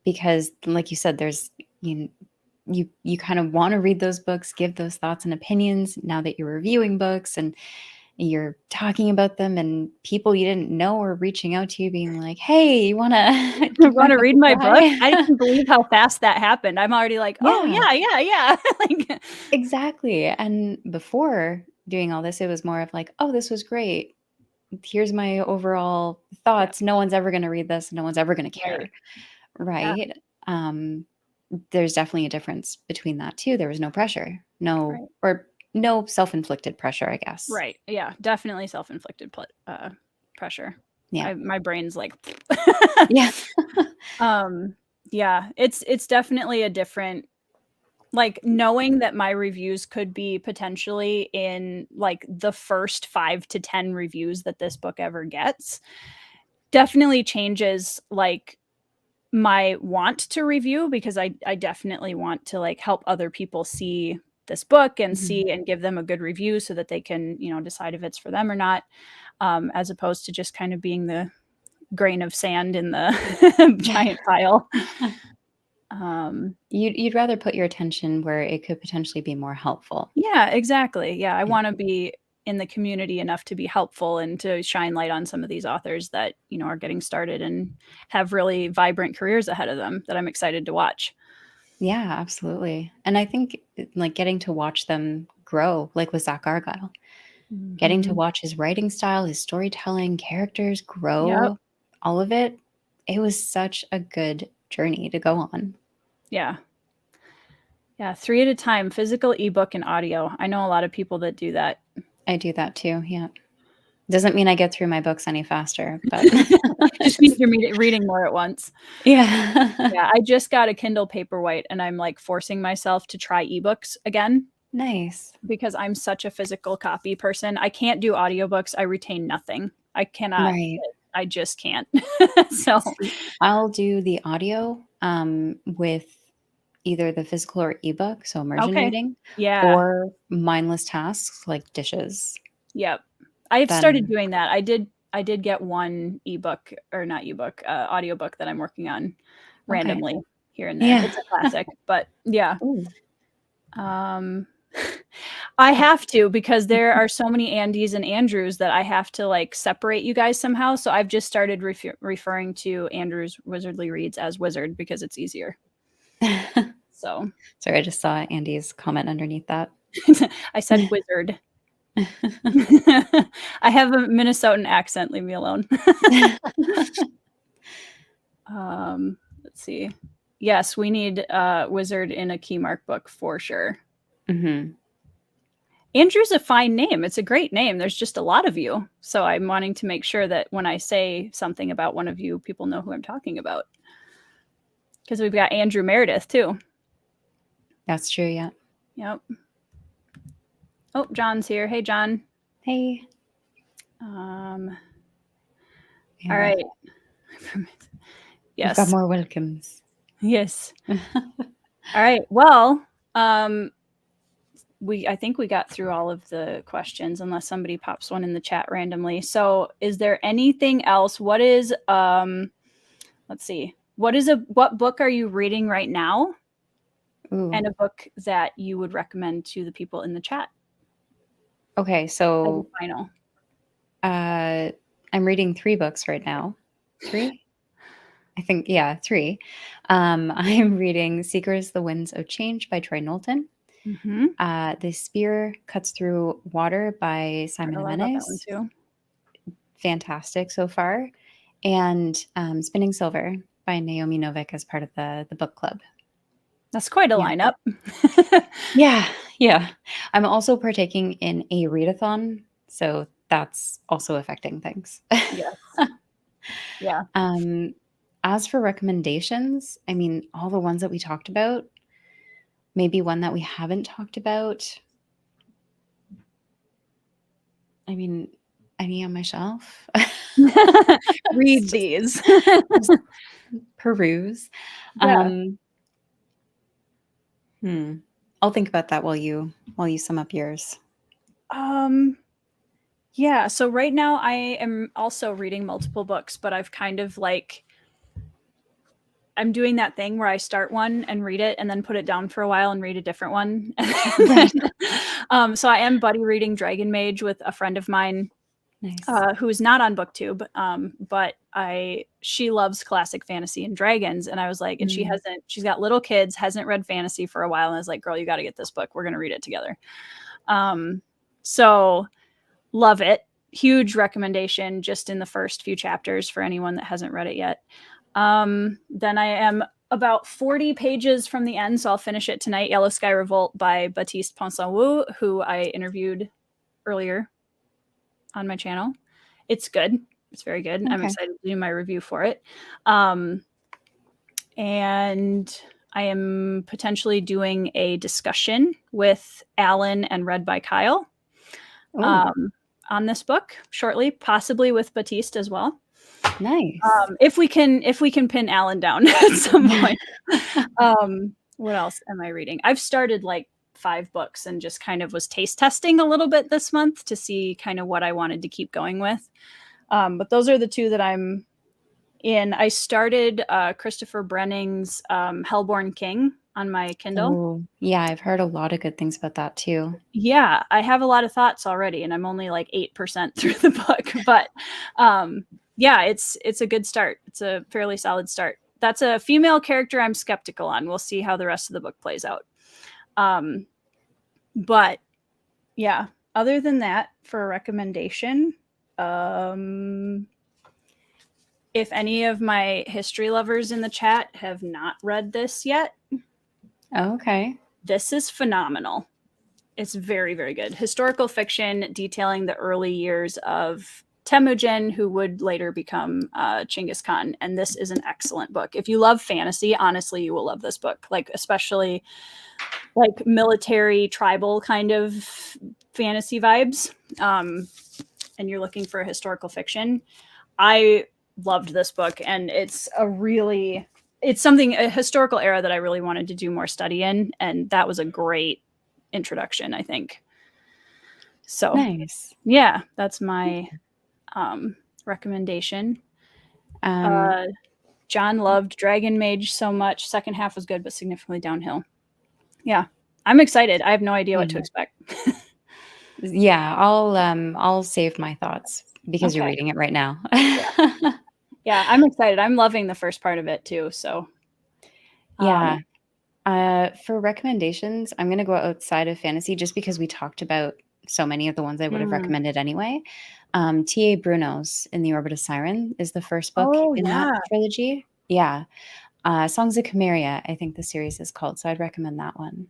Because like you said, there's you you kind of want to read those books, give those thoughts and opinions now that you're reviewing books and you're talking about them and people you didn't know are reaching out to you being like, "Hey, you want to give my want to book read a my book? I try?" didn't believe how fast that happened. I'm already like, oh Yeah, yeah, yeah, yeah. Like, exactly. And before doing all this, it was more of like, "Oh, this was great. Here's my overall yeah, thoughts. No one's ever going to read this. No one's ever going to right. care." Yeah, Right? Um there's definitely a difference between that too. There was no pressure. No, right. or no self-inflicted pressure, I guess. Right. Yeah, definitely self-inflicted pressure. Yeah. My brain's like Yeah. um yeah, it's definitely a different, like, knowing that my reviews could be potentially in like the first 5 to 10 reviews that this book ever gets definitely changes like my want to review, because I definitely want to like help other people see this book and Mhm. see and give them a good review so that they can, decide if it's for them or not, as opposed to just kind of being the grain of sand in the giant pile. Um, You'd rather put your attention where it could potentially be more helpful. yeah, exactly. Yeah, I Yeah. want to be in the community enough to be helpful and to shine light on some of these authors that, are getting started and have really vibrant careers ahead of them that I'm excited to watch. Yeah, absolutely. And I think like getting to watch them grow, like with Zach Argyle, getting to Mhm. watch his writing style, his storytelling, characters Yep. grow, all of it. It was such a good journey to go on. Yeah. Yeah, 3 at a time, physical, ebook, and audio. I know a lot of people that do that. I do that too. Yeah. Doesn't mean I get through my books any faster, but Just means you're reading more at once. yeah. Yeah, I just got a Kindle Paperwhite, and I'm, like, forcing myself to try ebooks again Nice. because I'm such a physical copy person. I can't do audiobooks, I retain nothing. I cannot, Right. I just can't. So See, I'll do the audio, with either the physical or ebook, so immersion okay. reading, Yeah. or mindless tasks like dishes. Yep. I've started Then doing that. I did get one ebook, or not ebook, audiobook that I'm working on okay. randomly here and there. Yeah. It's a classic, but yeah. Ooh. Um, I have to, because there are so many Andys and Andrews that I have to, like, separate you guys somehow, so I've just started referring to Andrew's Wizardly Reads as Wizard because it's easier. So, Sorry, I just saw Andy's comment underneath that. I said wizard. I have a Minnesotan accent, leave me alone. Let's see. Yes, we need a wizard in a Keymark book for sure. Mhm. Andrew's a fine name. It's a great name. There's just a lot of you. So I'm wanting to make sure that when I say something about one of you, people know who I'm talking about. Because we've got Andrew Meredith too. That's true, yeah. Yep. Oh, John's here. Hey, John. Hey. Um, all Yeah. right. We've got Yes. more welcomes. Yes. All right. Well, I think we got through all of the questions unless somebody pops one in the chat randomly. So is there anything else? Let's see. What book are you reading right now? Ooh. And a book that you would recommend to the people in the chat Okay, as a so, final. I'm reading 3 books right now. 3? I think, yeah, 3. I'm reading Seekers: The Winds of Change by Troy Knowlton. The Spear Cuts Through Water by Heard Simon a lot about that one Jimenez. too. Fantastic so far. And Spinning Silver by Naomi Novik as part of the book club. That's quite a Yeah. lineup. Yeah. I'm also partaking in a readathon, so that's also affecting things. Yes. Yeah. As for recommendations, I mean, all the ones that we talked about, maybe one that we haven't talked about. I mean, any on my shelf? Read Just these. just peruse. Yeah. I'll think about that while you sum up yours. Yeah, so right now I am also reading multiple books, but I've kind of like I'm doing that thing where I start one and read it and then put it down for a while and read a different one. Right. So I am buddy reading Dragon Mage with a friend of mine Nice. who's not on BookTube, but she loves classic fantasy and dragons, and I was like, and Mm. she's got little kids, hasn't read fantasy for a while, and I was like, girl, you got to get this book. We're gonna read it together. So love it. Huge recommendation just in the first few chapters for anyone that hasn't read it yet. Then I am about 40 pages from the end, so I'll finish it tonight. Yellow Sky Revolt by Baptiste Ponsonwu, who I interviewed earlier on my channel. It's good. It's very good. Okay. I'm excited to do my review for it. And I am potentially doing a discussion with Alan and read by Kyle on this book shortly, possibly with Baptiste as well. Nice. If we can pin Alan down at some point. What else am I reading? I've started like 5 books and just kind of was taste testing a little bit this month to see kind of what I wanted to keep going with. But those are the 2 that I'm in. I started Christopher Brenning's Hellborn King on my Kindle. Oh, yeah, I've heard a lot of good things about that too. Yeah, I have a lot of thoughts already, and I'm only like 8% through the book. But yeah, it's a good start. It's a fairly solid start. That's a female character I'm skeptical on. We'll see how the rest of the book plays out. But yeah, other than that, for a recommendation, if any of my history lovers in the chat have not read this yet, okay, this is phenomenal. It's very, very good. Historical fiction detailing the early years of Temujin, who would later become Genghis Khan. And this is an excellent book. If you love fantasy, honestly, you will love this book. Like, especially like military, tribal kind of fantasy vibes. And you're looking for a historical fiction. I loved this book, and it's a historical era that I really wanted to do more study in. And that was a great introduction, I think. So nice. Yeah, that's my recommendation. John loved Dragon Mage so much. Second half was good, but significantly downhill. Yeah, I'm excited. I have no idea what to expect. Yeah, I'll save my thoughts because you're reading it right now. Yeah, I'm excited. I'm loving the first part of it too. So yeah. For recommendations, I'm going to go outside of fantasy just because we talked about so many of the ones I would have recommended anyway. T.A. Bruno's In the Orbit of Siren is the first book in that trilogy. Yeah. Songs of Chimeria, I think the series is called. So I'd recommend that one.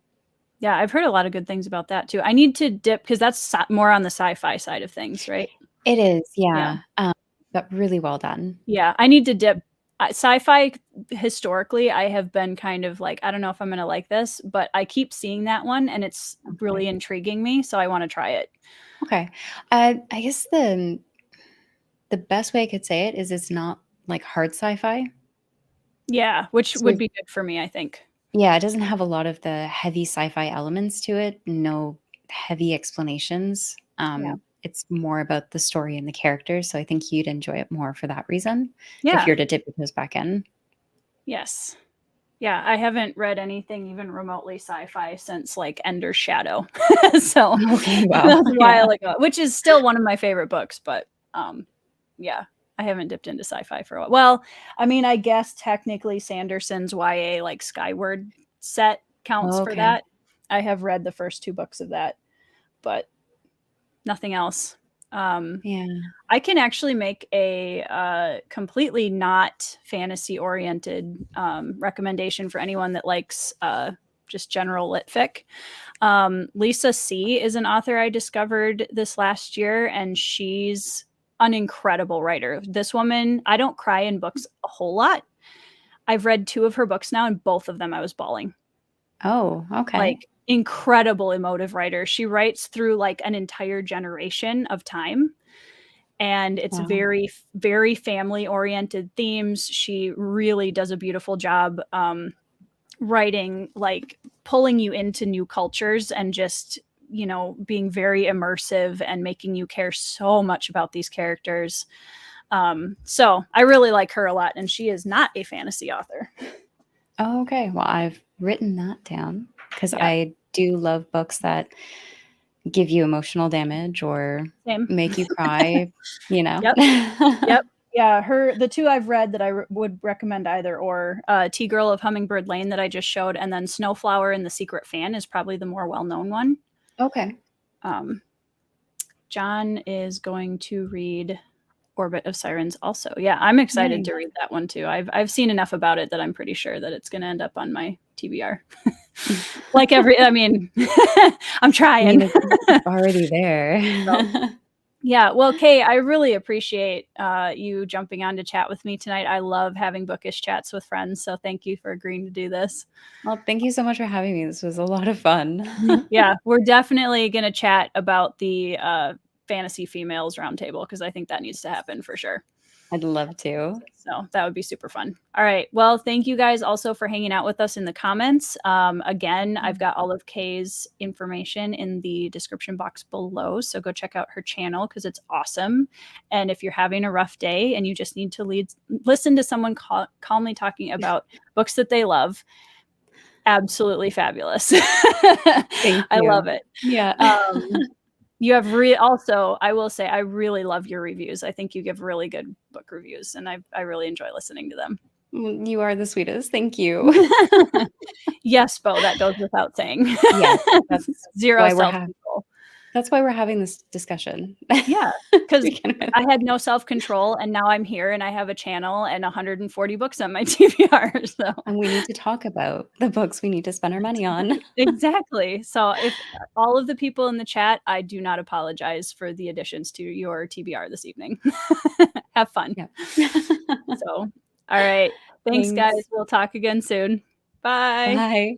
Yeah, I've heard a lot of good things about that too. I need to dip because that's more on the sci-fi side of things, right? It is, yeah. But really well done. Yeah, I need to dip. Sci-fi historically, I have been kind of like, I don't know if I'm going to like this, but I keep seeing that one and it's really intriguing me, so I want to try it. Okay. I guess the best way I could say it is it's not like hard sci-fi. Yeah, which would be good for me, I think. Yeah, it doesn't have a lot of the heavy sci-fi elements to it. No heavy explanations. It's more about the story and the characters. So I think you'd enjoy it more for that reason. Yeah. If you're to dip your toes back in. Yes. Yeah, I haven't read anything even remotely sci-fi since like Ender's Shadow. So okay, wow. That was a while ago, which is still one of my favorite books, but yeah, I haven't dipped into sci-fi for a while. Well, I mean, I guess technically Sanderson's YA like Skyward set counts for that. I have read the first 2 books of that, but nothing else. Yeah. I can actually make a completely not fantasy-oriented recommendation for anyone that likes just general lit fic. Lisa C. is an author I discovered this last year, and she's an incredible writer. This woman, I don't cry in books a whole lot. I've read 2 of her books now, and both of them I was bawling. Oh, okay. Like, incredible emotive writer. She writes through like an entire generation of time, and it's very, very family oriented themes. She really does a beautiful job writing, like pulling you into new cultures and just, you know, being very immersive and making you care so much about these characters. So I really like her a lot, and she is not a fantasy author. Oh, okay. Well, I've written that down because I do love books that give you emotional damage or make you cry, you know? Yep. Yeah, the 2 I've read that I would recommend either or, Tea-Girl of Hummingbird Lane that I just showed, and then Snowflower and the Secret Fan is probably the more well-known one. Okay. John is going to read Orbit of Sirens also. Yeah, I'm excited to read that one too. I've seen enough about it that I'm pretty sure that it's going to end up on my TBR. Like I mean, I'm trying. It's already there. So, yeah. Well, Kay, I really appreciate you jumping on to chat with me tonight. I love having bookish chats with friends. So thank you for agreeing to do this. Well, thank you so much for having me. This was a lot of fun. Yeah, we're definitely going to chat about the fantasy females roundtable because I think that needs to happen for sure. I'd love to. So that would be super fun. All right. Well, thank you guys also for hanging out with us in the comments. Again, I've got all of Kay's information in the description box below. So go check out her channel because it's awesome. And if you're having a rough day and you just need to listen to someone calmly talking about books that they love, absolutely fabulous. I love it. Yeah. You have also, I will say, I really love your reviews. I think you give really good book reviews, and I really enjoy listening to them. You are the sweetest. Thank you. Yes, Bo, that goes without saying. Yes, that's zero self-control. That's why we're having this discussion. Yeah, because I had no self-control, and now I'm here, and I have a channel and 140 books on my TBR. So, and we need to talk about the books we need to spend our money on. Exactly. So, if all of the people in the chat, I do not apologize for the additions to your TBR this evening. Have fun. Yeah. So, all right. Thanks, guys. We'll talk again soon. Bye. Bye.